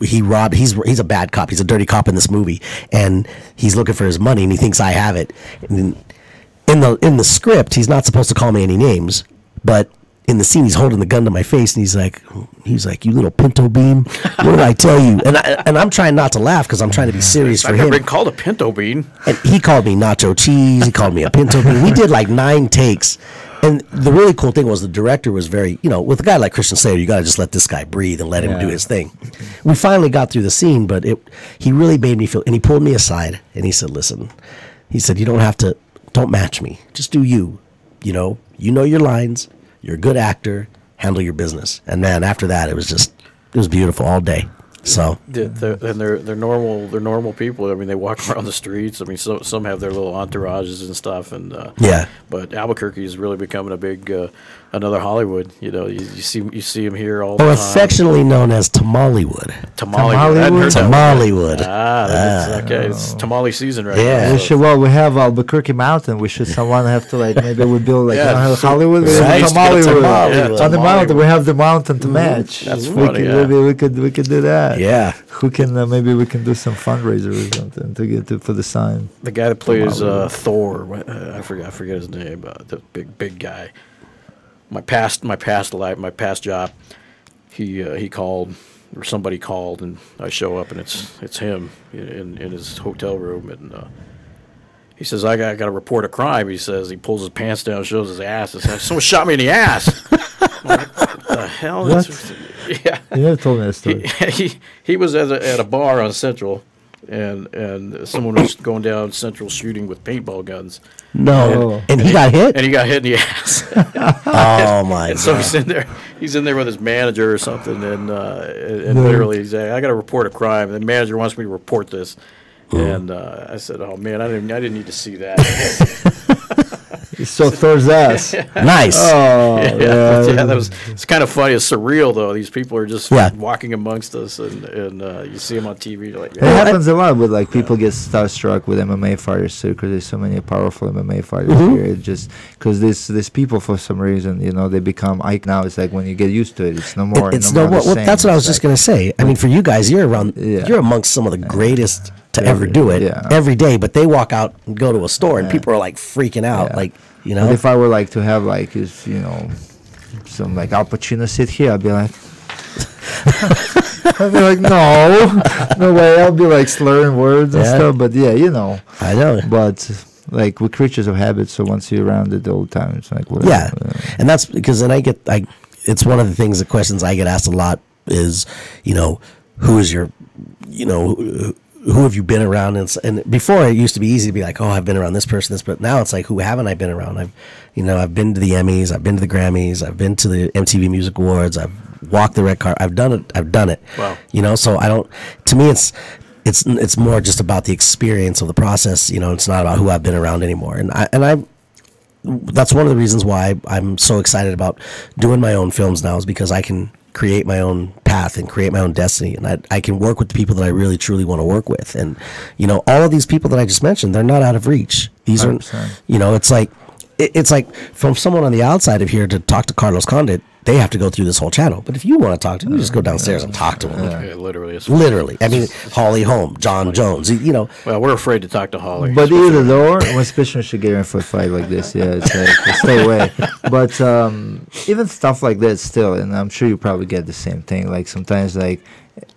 he's a bad cop. He's a dirty cop in this movie, and he's looking for his money, and he thinks I have it. And in the script, he's not supposed to call me any names, but in the scene, he's holding the gun to my face, and he's like, "You little pinto bean, what did I tell you?" And I'm trying not to laugh because I'm trying to be serious for I've him. never been called a pinto bean. And he called me nacho cheese. He called me a pinto bean. We did like 9 takes. And the really cool thing was the director was very, with a guy like Christian Slater, you got to just let this guy breathe and let him do his thing. We finally got through the scene, but he really made me feel, and he pulled me aside and he said, "Listen," he said, don't match me. Just do you. You know your lines. You're a good actor. Handle your business." And man, after that, it was beautiful all day. So they're normal people. I mean, they walk around the streets. I mean, some have their little entourages and stuff. And but Albuquerque is really becoming a big another Hollywood. You see them here all the time. Affectionately known as Tamalewood. Tamalewood. That's okay. It's tamale season right now. We should. Well, we have Albuquerque Mountain. We should someone have to maybe we build Hollywood. We have Tamalewood. On the mountain, we have the mountain to match. That's funny. Maybe we could do that. Yeah. Who can maybe we can do some fundraiser or something to get for the sign. The guy that plays Thor, I forget his name. The big guy. My past job, he called, or somebody called, and I show up and it's him in his hotel room, and he says, "I got to report a crime." He says, he pulls his pants down, shows his ass, and says, "Someone shot me in the ass." I'm like, what the hell? What? Yeah. You never told me that story. He was at a bar on Central, and someone was going down Central shooting with paintball guns. No, and he got hit. And he got hit in the ass. Oh my God! So he's in there with his manager or something, and literally he's like, "I got to report a crime." And the manager wants me to report this, and I said, "Oh man, I didn't need to see that." So Thor's ass. Nice. Oh, yeah, that was. It's kind of funny. It's surreal though. These people are just Yeah. walking amongst us, and you see them on TV. You're like, It happens a lot with like people get starstruck with MMA fighters too, because there's so many powerful MMA fighters here. It just because this people for some reason, you know, they become iconic. Now it's like when you get used to it, it's no more. It's no no more more. the Well, same. that's what I was It's just like- gonna say. I mean, for you guys, you're around. Yeah. You're amongst some of the greatest to ever do it Yeah. every day. But they walk out and go to a store, and people are like freaking out, Yeah. like you But know. if I were like to have like is some like Al Pacino sit here, I'd be like. I'd be like, no way. I'll be like slurring words and Yeah. stuff. But yeah, I know. But like we're creatures of habit, so once you're around it all the time, it's like whatever. Yeah, and that's because then it's one of the things, the questions I get asked a lot is, who is your, who have you been around? And before it used to be easy to be like, oh, I've been around this person, but now it's like, who haven't I been around? I've been to the Emmys, I've been to the Grammys, I've been to the MTV Music Awards, I've walked the red carpet, I've done it. Wow. So to me, it's more just about the experience of the process. It's not about who I've been around anymore. And I that's one of the reasons why I'm so excited about doing my own films now, is because I can create my own path and create my own destiny, and I can work with the people that I really truly want to work with. And all of these people that I just mentioned, they're not out of reach. These 100%. it's like from someone on the outside of here to talk to Carlos Condit, they have to go through this whole channel. But if you want to talk to him, you just go downstairs and talk to him. Yeah, literally. It's Literally. I mean, Holly Holm, John Jones, Well, we're afraid to talk to Holly. But either or, when especially should get in for a fight like this, yeah, it's like stay away. But even stuff like that still, and I'm sure you probably get the same thing. Like sometimes, like,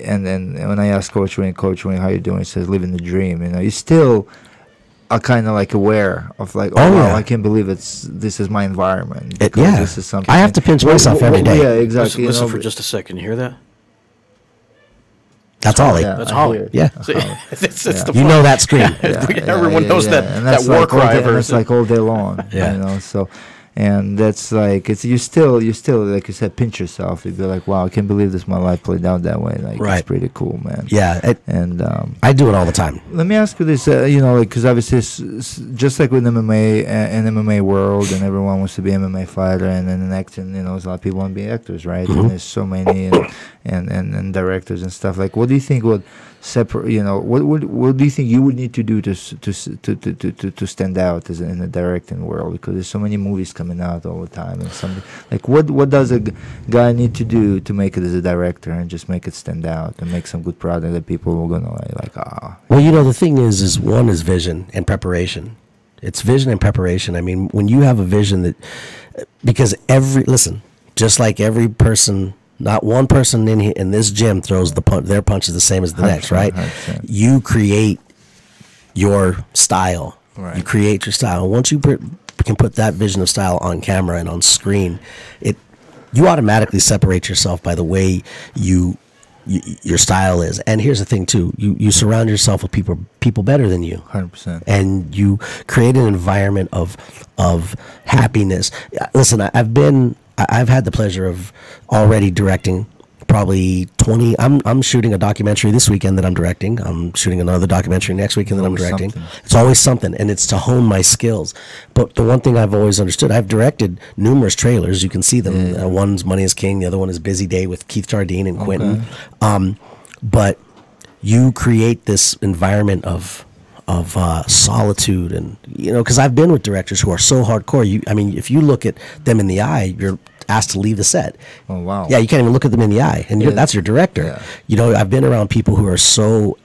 and then when I ask Coach Wayne, how you doing? He says, living the dream. You still are kind of like aware of like, wow, yeah. I can't believe this is my environment. Yeah. This is something I have to pinch myself every day. Yeah, exactly. Listen for just a second. You hear that? That's Holly. Yeah, That's I Holly. hear it. Yeah. See, it's the You know that scream. Everyone knows that And that that's war like all cry day- of and hers. that's like all day long. Yeah. So, and that's like you still like you said, pinch yourself. You'd be like, wow, I can't believe this my life played out that way. Like Right. it's pretty cool, man. Yeah. And I do it all the time. let me ask you this, like because obviously just like with MMA and MMA world, and everyone wants to be MMA fighter, and then in acting, there's a lot of people want to be actors, right? Mm-hmm. And there's so many and directors and stuff. Like, what do you think would separate? What do you think you would need to do to stand out as in the directing world? Because there's so many movies coming out all the time, and something like what does a guy need to do to make it as a director and just make it stand out and make some good product that people are gonna like Well, the thing is one is vision and preparation. It's vision and preparation. I mean, when you have a vision because just like every person, not one person in this gym throws their punch is the same as the next, right? 100%. You create your style. Right. You create your style. Once you can put that vision of style on camera and on screen, you automatically separate yourself by the way your style is. And here's the thing too, you surround yourself with people better than you, 100%. and you create an environment of happiness. Listen, I've had the pleasure of already directing probably 20. I'm shooting a documentary this weekend that I'm directing. I'm shooting another documentary next weekend that I'm Always directing. something. It's always something, and it's to hone my skills. But the one thing I've always understood, I've directed numerous trailers. You can see them. Yeah. One's Money is King. The other one is Busy Day with Keith Jardine and Quentin. But you create this environment of solitude, and because I've been with directors who are so hardcore. If you look at them in the eye, you're asked to leave the set. Oh wow. Yeah, you can't even look at them in the eye, and Yeah. that's your director. Yeah. I've been around people who are so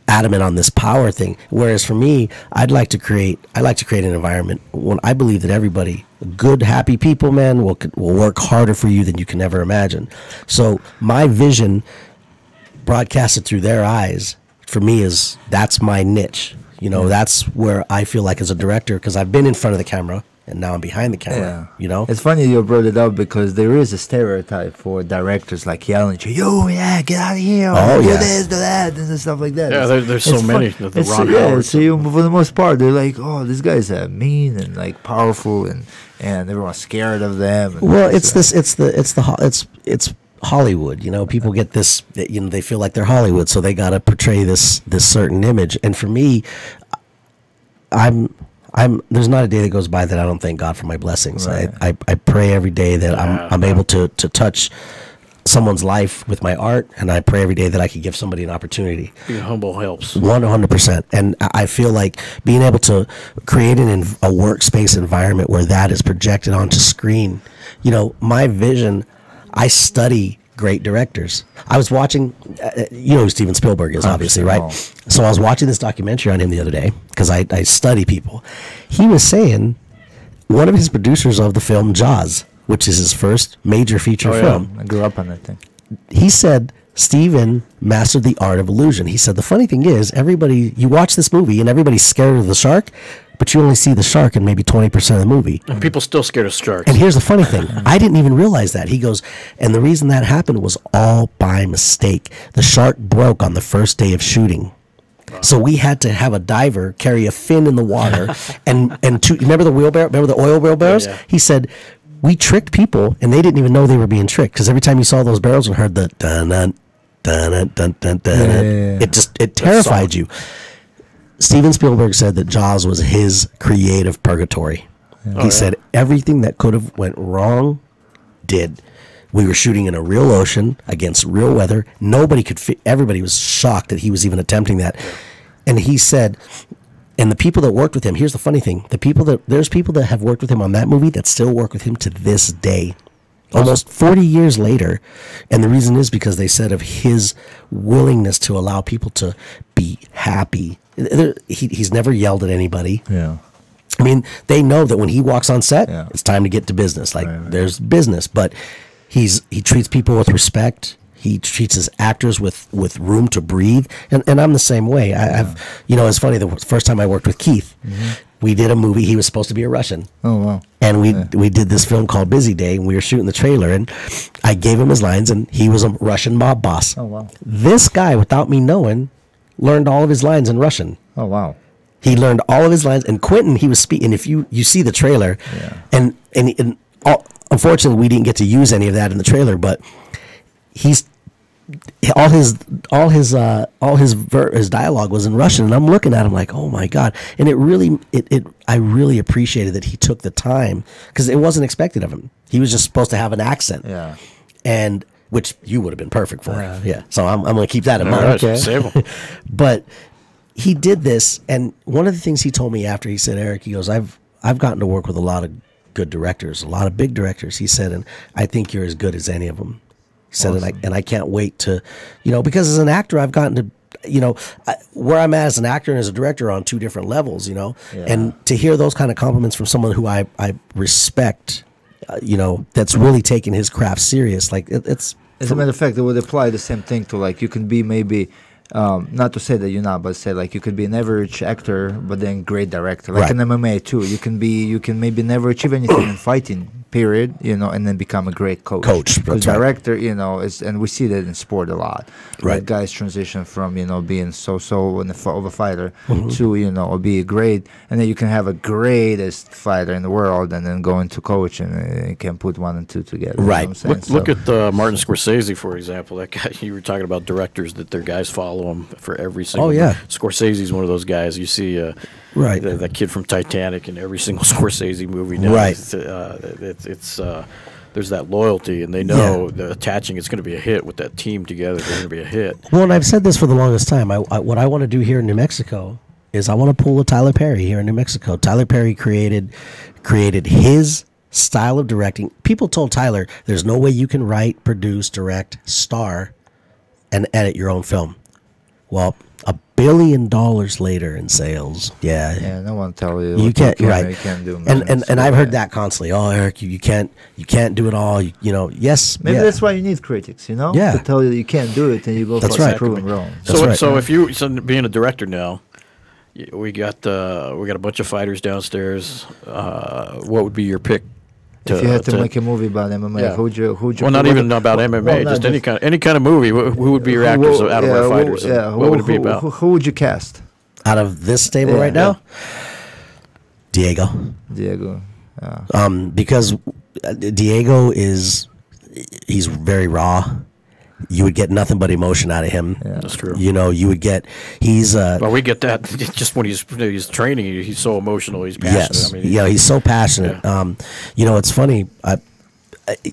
adamant on this power thing. Whereas for me, I like to create an environment when I believe that everybody, good, happy people, man, will work harder for you than you can ever imagine. So my vision, broadcasted through their eyes, for me that's my niche. That's where I feel like as a director, because I've been in front of the camera and now I'm behind the camera. It's funny you brought it up because there is a stereotype for directors like yelling at you, "Yo, yeah, get out of here! Oh, do yeah. this, do that," and stuff like that. Yeah, there's so many. The Ron yeah, Howards. so for the most part, they're like, "Oh, these guys are mean and like powerful, and everyone's scared of them." And Well, it's Hollywood. People get this. They feel like they're Hollywood, so they got to portray this certain image. And for me, There's not a day that goes by that I don't thank God for my blessings. Right. I pray every day that I'm able to touch someone's life with my art, and I pray every day that I can give somebody an opportunity. Being humble helps. 100%. And I feel like being able to create a workspace environment where that is projected onto screen. You know, my vision, I study great directors. I was watching, you know who Steven Spielberg is, obviously, right? So I was watching this documentary on him the other day, because I study people. He was saying, one of his producers of the film Jaws, which is his first major feature film. I grew up on that thing. He said Steven mastered the art of illusion. He said the funny thing is, you watch this movie and everybody's scared of the shark, but you only see the shark in maybe 20% of the movie. And people still scared of sharks. And here's the funny thing. I didn't even realize that. He goes, and the reason that happened was all by mistake. The shark broke on the first day of shooting. So we had to have a diver carry a fin in the water and remember the wheelbarrow, remember the oil wheelbarrows? Yeah. He said, we tricked people, and they didn't even know they were being tricked, because every time you saw those barrels and heard the dun dun dun dun dun, it terrified you. Steven Spielberg said that Jaws was his creative purgatory. He said everything that could have went wrong did. We were shooting in a real ocean against real weather. Nobody could everybody was shocked that he was even attempting that. And he said, and the people that worked with him, here's the funny thing, there's people that have worked with him on that movie that still work with him to this day, almost 40 years later. And the reason is because they said of his willingness to allow people to be happy. He's never yelled at anybody. Yeah. I mean, they know that when he walks on set, it's time to get to business. Like, there's business, but he treats people with respect. He treats his actors with room to breathe, and I'm the same way. I've, you know, it's funny. The first time I worked with Keith, we did a movie. He was supposed to be a Russian. Oh wow! And we did this film called Busy Day, and we were shooting the trailer, and I gave him his lines, and he was a Russian mob boss. Oh wow! This guy, without me knowing, learned all of his lines in Russian. Oh wow! He learned all of his lines, and Quentin, he was speaking. If you see the trailer, and unfortunately, we didn't get to use any of that in the trailer, but his dialogue was in Russian, and I'm looking at him like, oh my God. And I really appreciated that he took the time, because it wasn't expected of him. He was just supposed to have an accent. Yeah. And which you would have been perfect for. Yeah. So I'm going to keep that in mind. Right, okay. But he did this, and one of the things he told me after, he said, Eric, he goes, I've gotten to work with a lot of good directors, a lot of big directors. He said, and I think you're as good as any of them. He said, awesome. and I can't wait to, you know, because as an actor, I've gotten to, you know, where I'm at as an actor and as a director are on two different levels, you know, and to hear those kind of compliments from someone who I respect, you know, that's really taking his craft serious. Like it's. As a matter of fact, it would apply the same thing to, like, you can be maybe, not to say that you're not, but say like you could be an average actor, but then great director. Like in MMA too, you can maybe never achieve anything in fighting, period, you know, and then become a great coach. Because director, you know, and we see that in sport a lot. Right. Like guys transition from, you know, being so-so of a fighter to, you know, be a great, and then you can have a greatest fighter in the world and then go into coach, and you can put 1 and 2 together. Right. You know Look at Martin Scorsese, for example. That guy, you were talking about directors that their guys follow him for every single. Oh yeah. Scorsese's one of those guys. You see, that kid from Titanic in every single Scorsese movie now. Right. It's there's that loyalty, and they know that attaching it's going to be a hit with that team together. They're going to be a hit. Well, and I've said this for the longest time. What I want to do here in New Mexico is I want to pull a Tyler Perry here in New Mexico. Tyler Perry created his style of directing. People told Tyler, "There's no way you can write, produce, direct, star, and edit your own film." Well, $1 billion later in sales. Yeah, no one tell you. You can't. Right. You can't do. And I've heard that constantly. Oh, Eric, you can't do it all. You know. Yes. Maybe that's why you need critics. You know. Yeah. To tell you can't do it, and you go that's for right. proven wrong. So if you being a director now, we got a bunch of fighters downstairs. What would be your pick? If you had to make a movie about MMA, who'd you? Well, not even about MMA, just any kind of movie. Who would be your actors out of our fighters? What would it be about? Who would you cast out of this stable right now? Diego. Yeah. Because Diego he's very raw. you would get nothing but emotion out of him. Yeah. That's true. You know, you would get Well, we get that just when he's training. He's so emotional. He's passionate. yes, I mean, yeah, he's so passionate. You know, it's funny.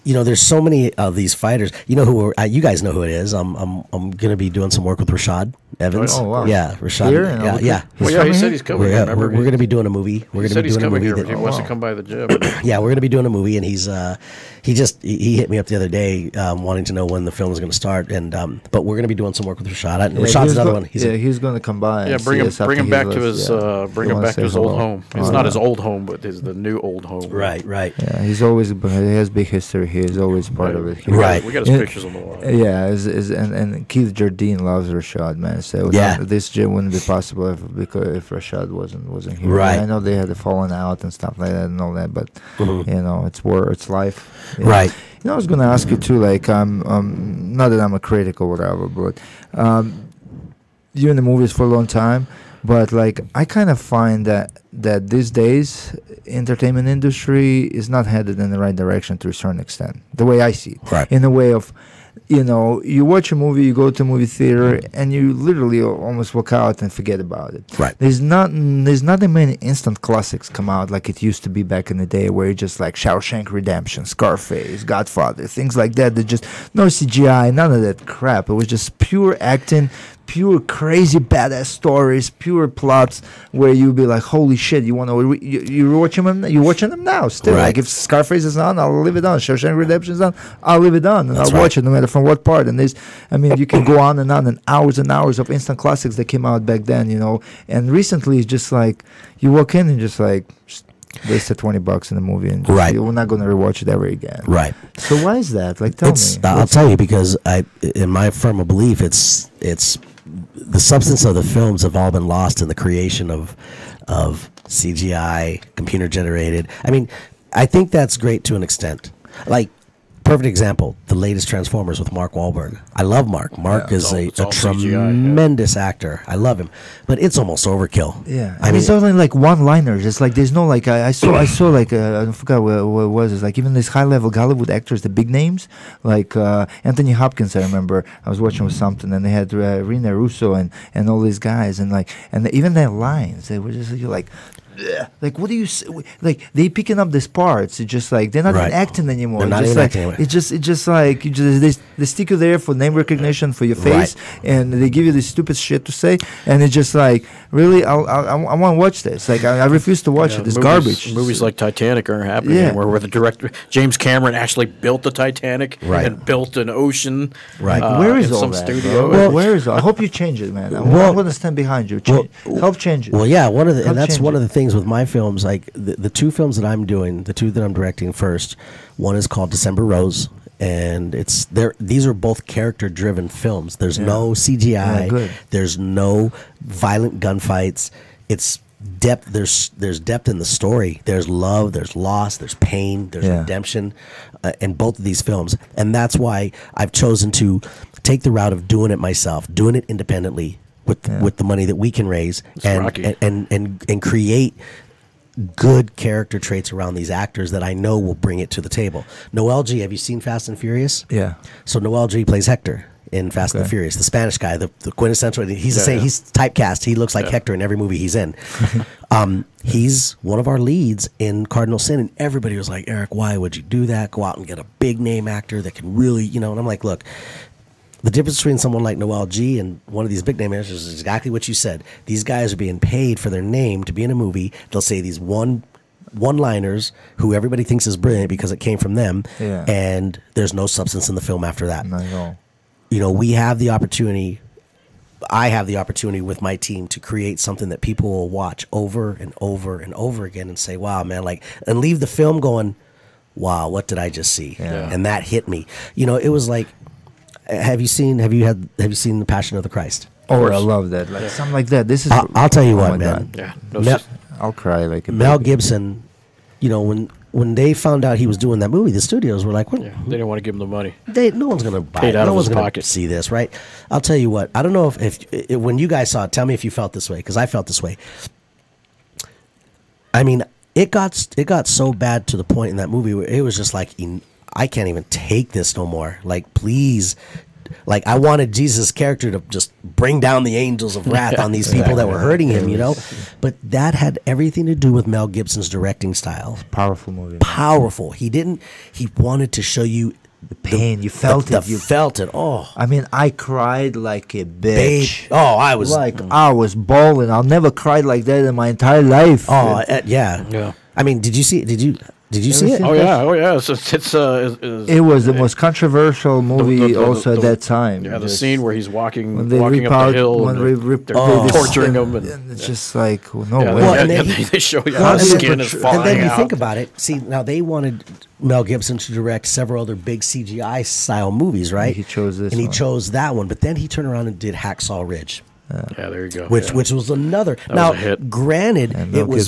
You know, there's so many of these fighters. You know who? You guys know who it is. I'm gonna be doing some work with Rashad Evans. Oh, wow. Yeah, Rashad. Here? Yeah. Well, yeah, he said he's coming. We're going to be doing a movie. We're He going to said be he's doing a coming movie. here. But he wants to come by the gym. Yeah, we're going to be doing a movie, and he hit me up the other day, wanting to know when the film is going to start. And but we're going to be doing some work with Rashad. Rashad's another one. He's going to come by. Yeah, and bring see us him after back he to left. his Yeah. bring He him wants back to to his say old hello. home. It's Oh, not yeah. his old home, but it's the new old home. Right. Yeah, he has big history here. He's always part of it. Right. We got his pictures on the wall. Yeah, and Keith Jardine loves Rashad, man. So Yeah. this gym wouldn't be possible if Rashad wasn't here. Right. I know they had fallen out and stuff like that and all that, but Mhm. you know, it's life. Yeah. Right. You know, I was gonna ask you too, like, not that I'm a critic or whatever, but you're in the movies for a long time, but like, I kind of find that these days, entertainment industry is not headed in the right direction to a certain extent. The way I see it, Right. in a way of, you know, you watch a movie, you go to a movie theater, and you literally almost walk out and forget about it. Right. There's not that many instant classics come out like it used to be back in the day, where you just like Shawshank Redemption, Scarface, Godfather, things like that. That just no CGI, none of that crap. It was just pure acting, pure crazy badass stories, pure plots where you'd be like, holy shit, you want to you're watching them, you're watching them now still. Right. Like if Scarface is on, I'll leave it on. Shawshank Redemption is on, I'll leave it on, and That's I'll watch it no matter from what part. And there's, I mean, you can go on and hours and hours of instant classics that came out back then, you know. And recently, it's just like you walk in and just like wasted $20 in the movie, and just, Right. you're not gonna rewatch it ever again. Right. So why is that? Like, tell me. I'll tell you, because in my firm of belief, it's the substance of the films have all been lost in the creation of CGI, computer generated. I mean, I think that's great to an extent. Like, perfect example, the latest Transformers with Mark Wahlberg. I love Mark. Mark Yeah, is it's a all CGI, yeah. tremendous actor. I love him, but it's almost overkill. Yeah, I and mean, it's only like one-liners. It's like there's no like I saw like I forgot what it was. It's like even these high-level Hollywood actors, the big names like Anthony Hopkins. I remember I was watching with something, and they had Rene Russo and all these guys, and like even their lines, they were just like. "Bleh." Like, what do you say? Like, they picking up these parts. It's just like they're not Right. even acting anymore. They're not Just even like, acting anymore. It's just like they stick you there for name recognition for your face, and they give you this stupid shit to say, and it's just like, really, I want to watch this. Like, I refuse to watch Yeah, it. It's movies- garbage. Movies like Titanic aren't happening Yeah. anymore, where the director James Cameron actually built the Titanic Right. and built an ocean. Right. Where is in all some that? studio. Bro? Where is all? I hope you change it, man. I'm going to stand behind you. Help change it. Well, yeah, and Help that's change one it. of the things with my films. Like the two films that I'm doing, the two that I'm directing first, one is called December Rose, and these are both character-driven films. There's no CGI. Yeah, good. There's no violent gunfights. It's depth. There's depth in the story. There's love. There's loss. There's pain. There's Yeah. redemption in both of these films, and that's why I've chosen to take the route of doing it myself, doing it independently with the money that we can raise, Rocky. and create good character traits around these actors that I know will bring it to the table. Noel G, have you seen Fast and Furious? Yeah. So Noel G plays Hector in Fast and Okay. the Furious, the Spanish guy, the quintessential. He's the Yeah, same. yeah. He's typecast. He looks like Yeah. Hector in every movie he's in. He's one of our leads in Cardinal Sin, and everybody was like, Eric, why would you do that? Go out and get a big name actor that can really, And I'm like, look. The difference between someone like Noel G and one of these big name actors is exactly what you said. These guys are being paid for their name to be in a movie. They'll say these one-liners who everybody thinks is brilliant because it came from them, Yeah. and there's no substance in the film after that. Not at all. We have the opportunity. I have the opportunity with my team to create something that people will watch over and over and over again and say, "Wow, man!" And leave the film going, "Wow, what did I just see?" Yeah. And that hit me. It was like. Have you seen The Passion of the Christ? Oh, I love that. Like something like that. This is. I'll tell you oh what, my man. God. Yeah, no, Mel, I'll cry like a Mel baby. Gibson. When they found out he was doing that movie, the studios were like, "What? yeah, they didn't want to give him the money. No one's gonna buy Paid it. out No of one's his gonna pocket." see this, right?" I'll tell you what. I don't know if when you guys saw it, tell me if you felt this way, because I felt this way. I mean, it got so bad to the point in that movie where it was just like, I can't even take this no more. Like, please. Like I wanted Jesus' character to just bring down the angels of wrath on these people that were hurting him, you know. But that had everything to do with Mel Gibson's directing style. Powerful movie. Powerful. He wanted to show you the pain. You felt it. You felt it. Oh, I mean, I cried like a bitch. Oh, I was bawling. I'll never cried like that in my entire life. Oh, yeah. I mean, did you see it? Did you see it? Oh yeah. It was the most controversial movie also at that time. Yeah, the scene where he's walking when they up the hill when they're torturing him, and it's just like no way. Well, and they show you how his skin is falling out. And then you think about it. See, now they wanted Mel Gibson to direct several other big CGI style movies, right? He chose this, and he one. chose that one. But then he turned around and did Hacksaw Ridge. Yeah, there you go. Which was another. Now, granted, it was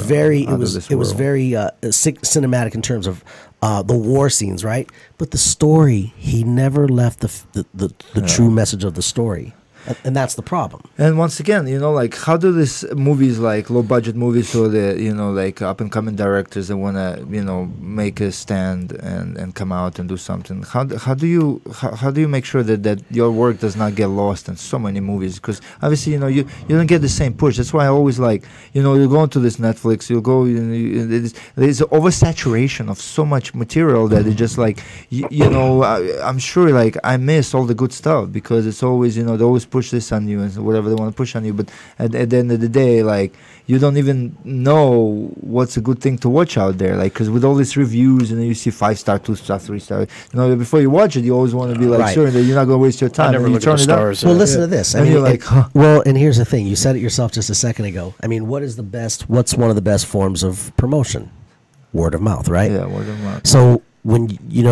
very cinematic in terms of the war scenes, right? But the story, he never left the true message of the story. And that's the problem. And once again, you know, like how do these movies, like low budget movies, or the, you know, like up and coming directors that want to, you know, make a stand and come out and do something? How do you make sure that your work does not get lost in so many movies? Because obviously, you know, you don't get the same push. That's why I always like, you know, you go into this Netflix, you'll go, there's an oversaturation of so much material that it's just like, you know, I'm sure like I miss all the good stuff because it's always, you know, they always push this on you and whatever they want to push on you, but at the end of the day, like you don't even know what's a good thing to watch out there, like because with all these reviews and then you see 5-star, 2-star, 3-star, you know, before you watch it you always want to be like sure that you're not going to waste your time. I never look at the stars. Well, listen to this. I mean, you're like, well, and here's the thing. You said it yourself just a second ago. I mean, what's one of the best forms of promotion? Word of mouth, right? Yeah, word of mouth. So when you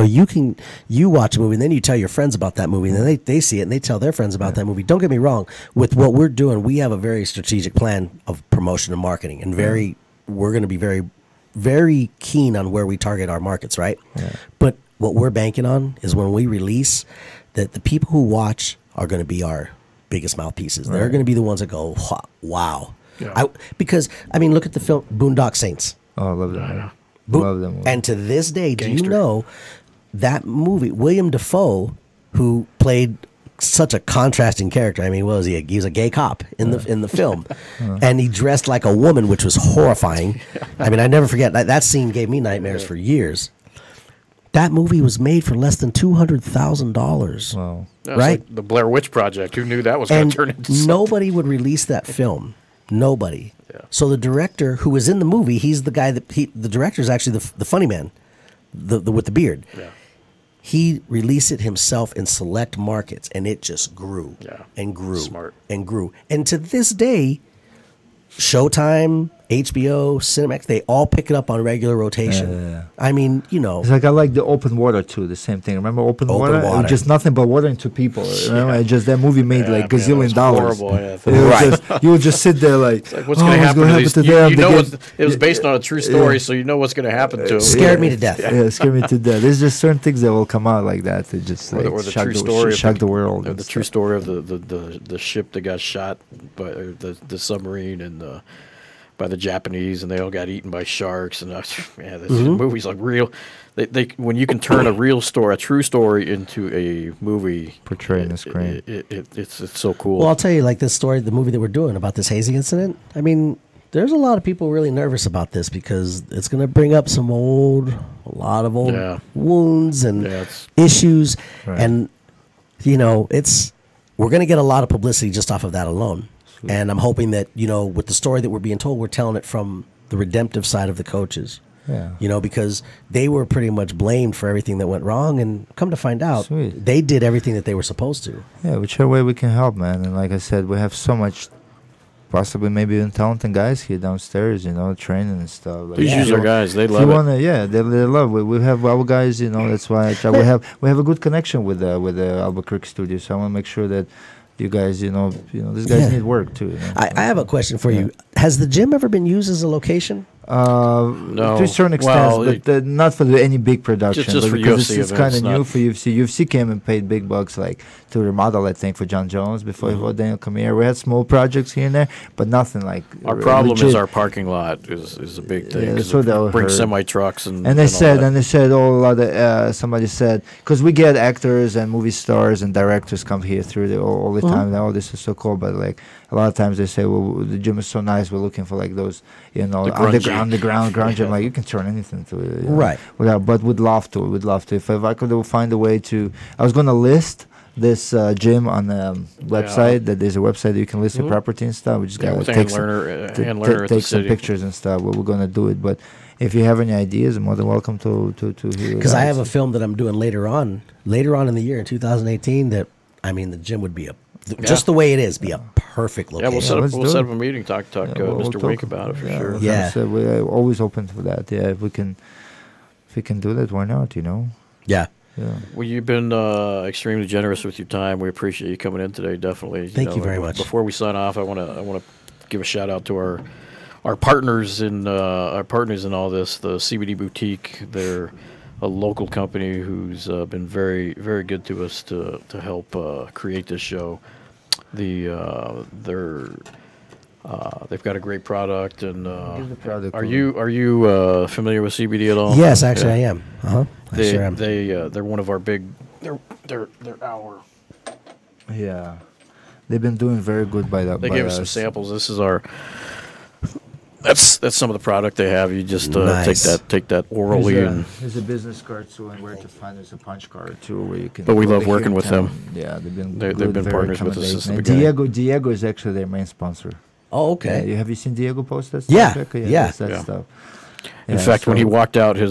watch a movie and then you tell your friends about that movie and then they see it and they tell their friends about that movie. Don't get me wrong, with what we're doing, we have a very strategic plan of promotion and marketing, and we're going to be very, very keen on where we target our markets, right? Yeah. But what we're banking on is when we release that the people who watch are going to be our biggest mouthpieces. They're going to be the ones that go, wow. Yeah. Because I mean, look at the film Boondock Saints. Oh, I love that. Love them. And to this day, do you know that movie? William Dafoe, who played such a contrasting character. I mean, what was he? He was a gay cop in the film, and he dressed like a woman, which was horrifying. I mean, I never forget that scene. Gave me nightmares for years. That movie was made for less than $200,000. Wow! Right, like the Blair Witch Project. Who knew that was going to turn into something? Nobody would release that film. Nobody. Yeah. So the director who was in the movie, he's the guy the director is actually the funny man, the with the beard. Yeah. He released it himself in select markets, and it just grew and grew and grew. And to this day, Showtime, HBO, Cinemax, they all pick it up on regular rotation. Yeah. I mean, you know. It's like I like the Open Water too, the same thing. Remember Open Water? It was just nothing but water into people. Remember? Just that movie made like gazillion dollars. Horrible, you would just sit there like what's going to happen to them? You know it was based on a true story, so you know what's going to happen to them. Scared me to death. Yeah, scared me to death. There's just certain things that will come out like that. It just like, or the true story shock the world. The true story of the ship that got shot by the submarine and by the Japanese, and they all got eaten by sharks. And this movie's like real. They when you can turn a true story into a movie portraying the screen, it's so cool. Well, I'll tell you, like this story, the movie that we're doing about this hazing incident. I mean, there's a lot of people really nervous about this because it's going to bring up a lot of old wounds and issues, and you know, we're going to get a lot of publicity just off of that alone. And I'm hoping that, you know, with the story that we're being told, we're telling it from the redemptive side of the coaches. Yeah. You know, because they were pretty much blamed for everything that went wrong. And come to find out, they did everything that they were supposed to. Yeah, whichever way we can help, man. And like I said, we have so much, possibly maybe even talented guys here downstairs, you know, training and stuff. Like, these are guys, they love it. They love it. We have our guys, you know, that's why we have a good connection with the Albuquerque studio. So I want to make sure that you guys, you know, these guys need work too. You know? I have a question for you. Has the gym ever been used as a location? No. To a certain extent, Well, but not for any big production. just but for because UFC it's kind events, of new not- for UFC. UFC came and paid big bucks, like to remodel, I think, for John Jones before he fought Daniel Cormier. We had small projects here and there, but nothing like Our problem legit. is our parking lot is a big thing. Yeah, 'cause so if that we would bring hurt. semi trucks and And they all said, that. oh, a lot of somebody said, because we get actors and movie stars and directors come here through all the time. Oh, this is so cool, but like a lot of times they say, well, the gym is so nice. We're looking for like those, you know, The grungy. underground grunge. I'm like, you can turn anything to it, you know, Right. but would love to. Would love to. If I could find a way to, I was gonna list this gym on the website. That there's a website that you can list your property and stuff. We just Yeah, gotta with take hand some, learner, hand learner at the take some city. pictures and stuff. We're gonna do it, but. If you have any ideas, I'm more than welcome to hear. Because I have a film that I'm doing later on in the year in 2018. That I mean, the gym would be just the way it is, be a perfect Yeah, location. we'll set up let's we'll do set it. up a meeting. Talk we'll Mr. talk- Wink about it for sure. like Yeah. I said, we're always open for that. Yeah, if we can do that, why not? You know. Yeah. Yeah. Well, you've been extremely generous with your time. We appreciate you coming in today. Definitely. Thank you very much. Before we sign off, I want to give a shout out to our partners in all this. The CBD Boutique. They're a local company who's been very very good to us to help create this show. They've got a great product, and Give the product are over. you familiar with CBD at all? Yes, actually, I am. I They sure am. they're one of our big. They're our. Yeah. They've been doing very good by that. They by gave us some us. samples. This is our. That's some of the product they have. You just Nice. take that orally and. There's a business card too, and where to find there's a punch card too, where you can. But we go love here working in with town. them. Yeah, they've They've good, been very partners with us since the accommodating. beginning. Diego is actually their main sponsor. Oh, Yeah, okay. have you seen Diego post that Yeah, stuff? yeah. That's that Yeah. stuff. In Yeah, fact, when he so- walked out for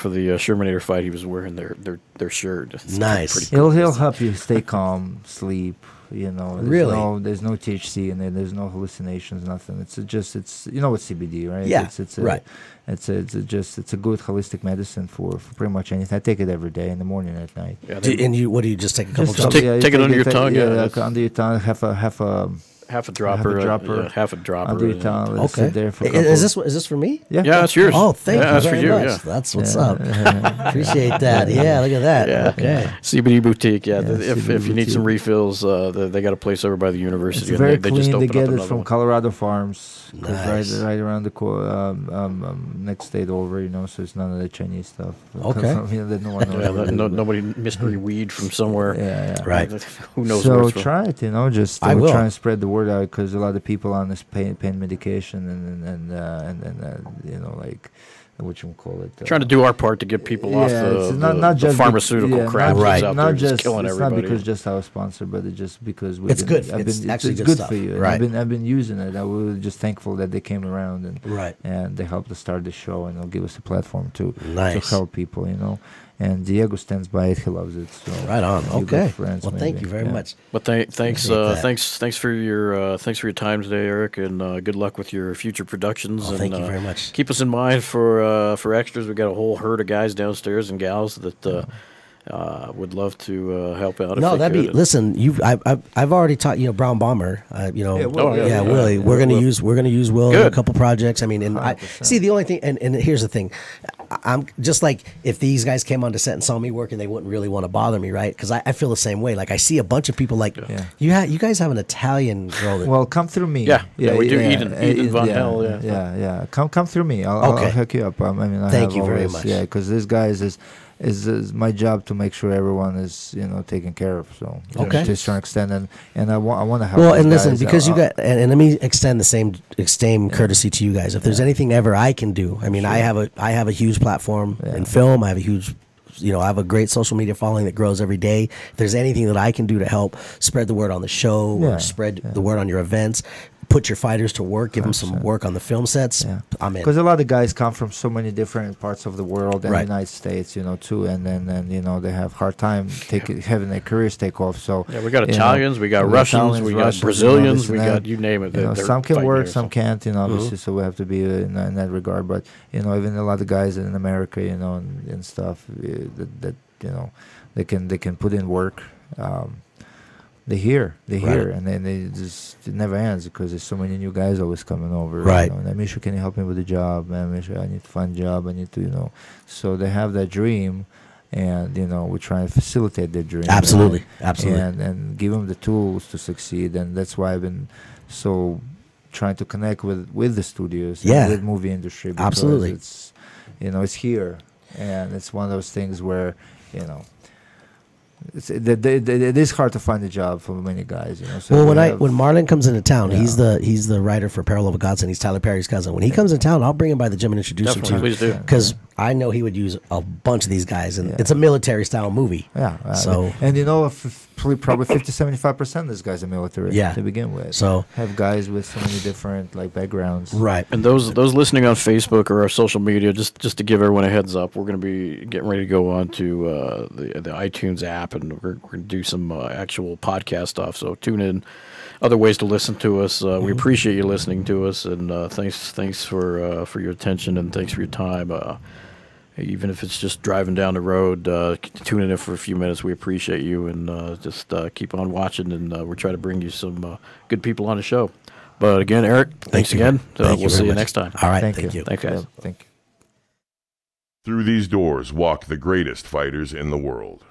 the Shermanator fight, he was wearing their shirt. It's Nice. pretty cool. He'll help you stay calm, sleep. You know, Really? there's no THC in it. There's no hallucinations, nothing. It's you know what CBD, right? Yeah, it's right. It's a good holistic medicine for pretty much anything. I take it every day in the morning, at night. Yeah, Do, and you, what do you just take a couple Just drops? take- you take it under your tongue, yeah, Yeah, that's- under your tongue. Half a half a dropper, half a dropper. under your and- tongue. Let it Okay. sit there for a Is couple- this for me? Yeah. Yeah, that's yours. Oh, thank Yeah, you that's very for you. much. Yeah. That's what's Yeah. up. Appreciate that. Yeah, look at that. Yeah. Okay. CBD Boutique. Yeah, Yeah, if CBD you need some Boutique. refills, they got a place over by the university. It's and very they clean. just They opened up get it another from one. Colorado Farms, 'cause Nice. right around the next state over. You know, so it's none of the Chinese stuff. Okay. You know, that no one knows Yeah, where it is, but- nobody mystery weed from somewhere. Yeah, yeah. Right. Who knows where So it's from? try it, you know. Just I will. try and spread the word out, because a lot of people on this pain medication and you know, like what you call it. Trying to do our part to get people off it's the, not the just pharmaceutical yeah, crap not, that's Right. out not there just just killing it's everybody. not because just our sponsor, but it's just because It's good. It's actually good good stuff. for you. And Right. I've been using it. I was just thankful that they came around Right. and they helped us start the show, and they'll give us a platform to Nice. help people, you know. And Diego stands by it. He loves it. So Right on. you good Okay. friends, Well, thank maybe. you very Yeah. much. But thanks, Appreciate that. thanks for your time today, Eric, and good luck with your future productions. Oh, and, thank you very much. Keep us in mind for extras. We got a whole herd of guys downstairs and gals that would love to help out. No, if they that'd be. could. Listen, I've already taught Brown Bomber. Yeah, Will, Oh, yeah, Willie. yeah. We're gonna Will. use Will in a Good. couple projects. I mean, and I 100%. see the only thing. And here's the thing, I'm just like, if these guys came onto set and saw me working, they wouldn't really want to bother me, right? Because I feel the same way. Like I see a bunch of people like Yeah. you guys have an Italian girl. That, Well, come through me. Yeah, we do. Eden Von yeah, Hell. Yeah. yeah. Come through me. I'll Okay. hook you up. I mean, I Thank have you very always- much. Yeah, because this guys is my job to make sure everyone is taken care of. So Okay. to a certain extent, and I want to help. well, these and listen, guys. because you got, and let me extend the same courtesy to you guys. If there's anything ever I can do, I mean, I have a huge platform in film. I have a huge, I have a great social media following that grows every day. If there's anything that I can do to help spread the word on the show Yeah, or spread the word on your events, put your fighters to work, give them some work on the film sets, I'm in. Because a lot of guys come from so many different parts of the world and Right. the United States, too, and then they have hard time having their careers take off. So Yeah, we got you know, Italians, we got we Russians, we got Russians, Brazilians, this we and got that. you name it. You know, They're some can fighting work, here, some so. can't. Obviously, so we have to be in that regard. But even a lot of guys in America, and stuff that they can put in work. They hear, Right. and then it never ends because there's so many new guys always coming over. Right. You know, and Misha, can you help me with the job? Man, Misha, I need to find a job. I need to, So they have that dream, and we try and facilitate their dream. Absolutely, absolutely. And give them the tools to succeed. And that's why I've been so trying to connect with the studios, and with movie industry. Because absolutely. It's it's here, and it's one of those things where it is hard to find a job for many guys, So well, when Marlon comes into town, he's the writer for Peril of a Godson. He's Tyler Perry's cousin. When he comes in town, I'll bring him by the gym and introduce him to you. Please do. Because I know he would use a bunch of these guys, and it's a military style movie. Yeah. So and probably 50-75% of these guys are military to begin with. So have guys with so many different backgrounds. Right. And those listening on Facebook or our social media, just to give everyone a heads up, we're going to be getting ready to go on to the iTunes app, and we're going to do some actual podcast stuff. So tune in. Other ways to listen to us. We appreciate you listening to us, and thanks for your attention, and thanks for your time. Even if it's just driving down the road, tuning in for a few minutes, we appreciate you, and just keep on watching, and we're trying to bring you some good people on the show. But again, Eric, thanks again. We'll see you next time. All right, thank you. Thanks, guys. Yeah, thank you. Through these doors walk the greatest fighters in the world.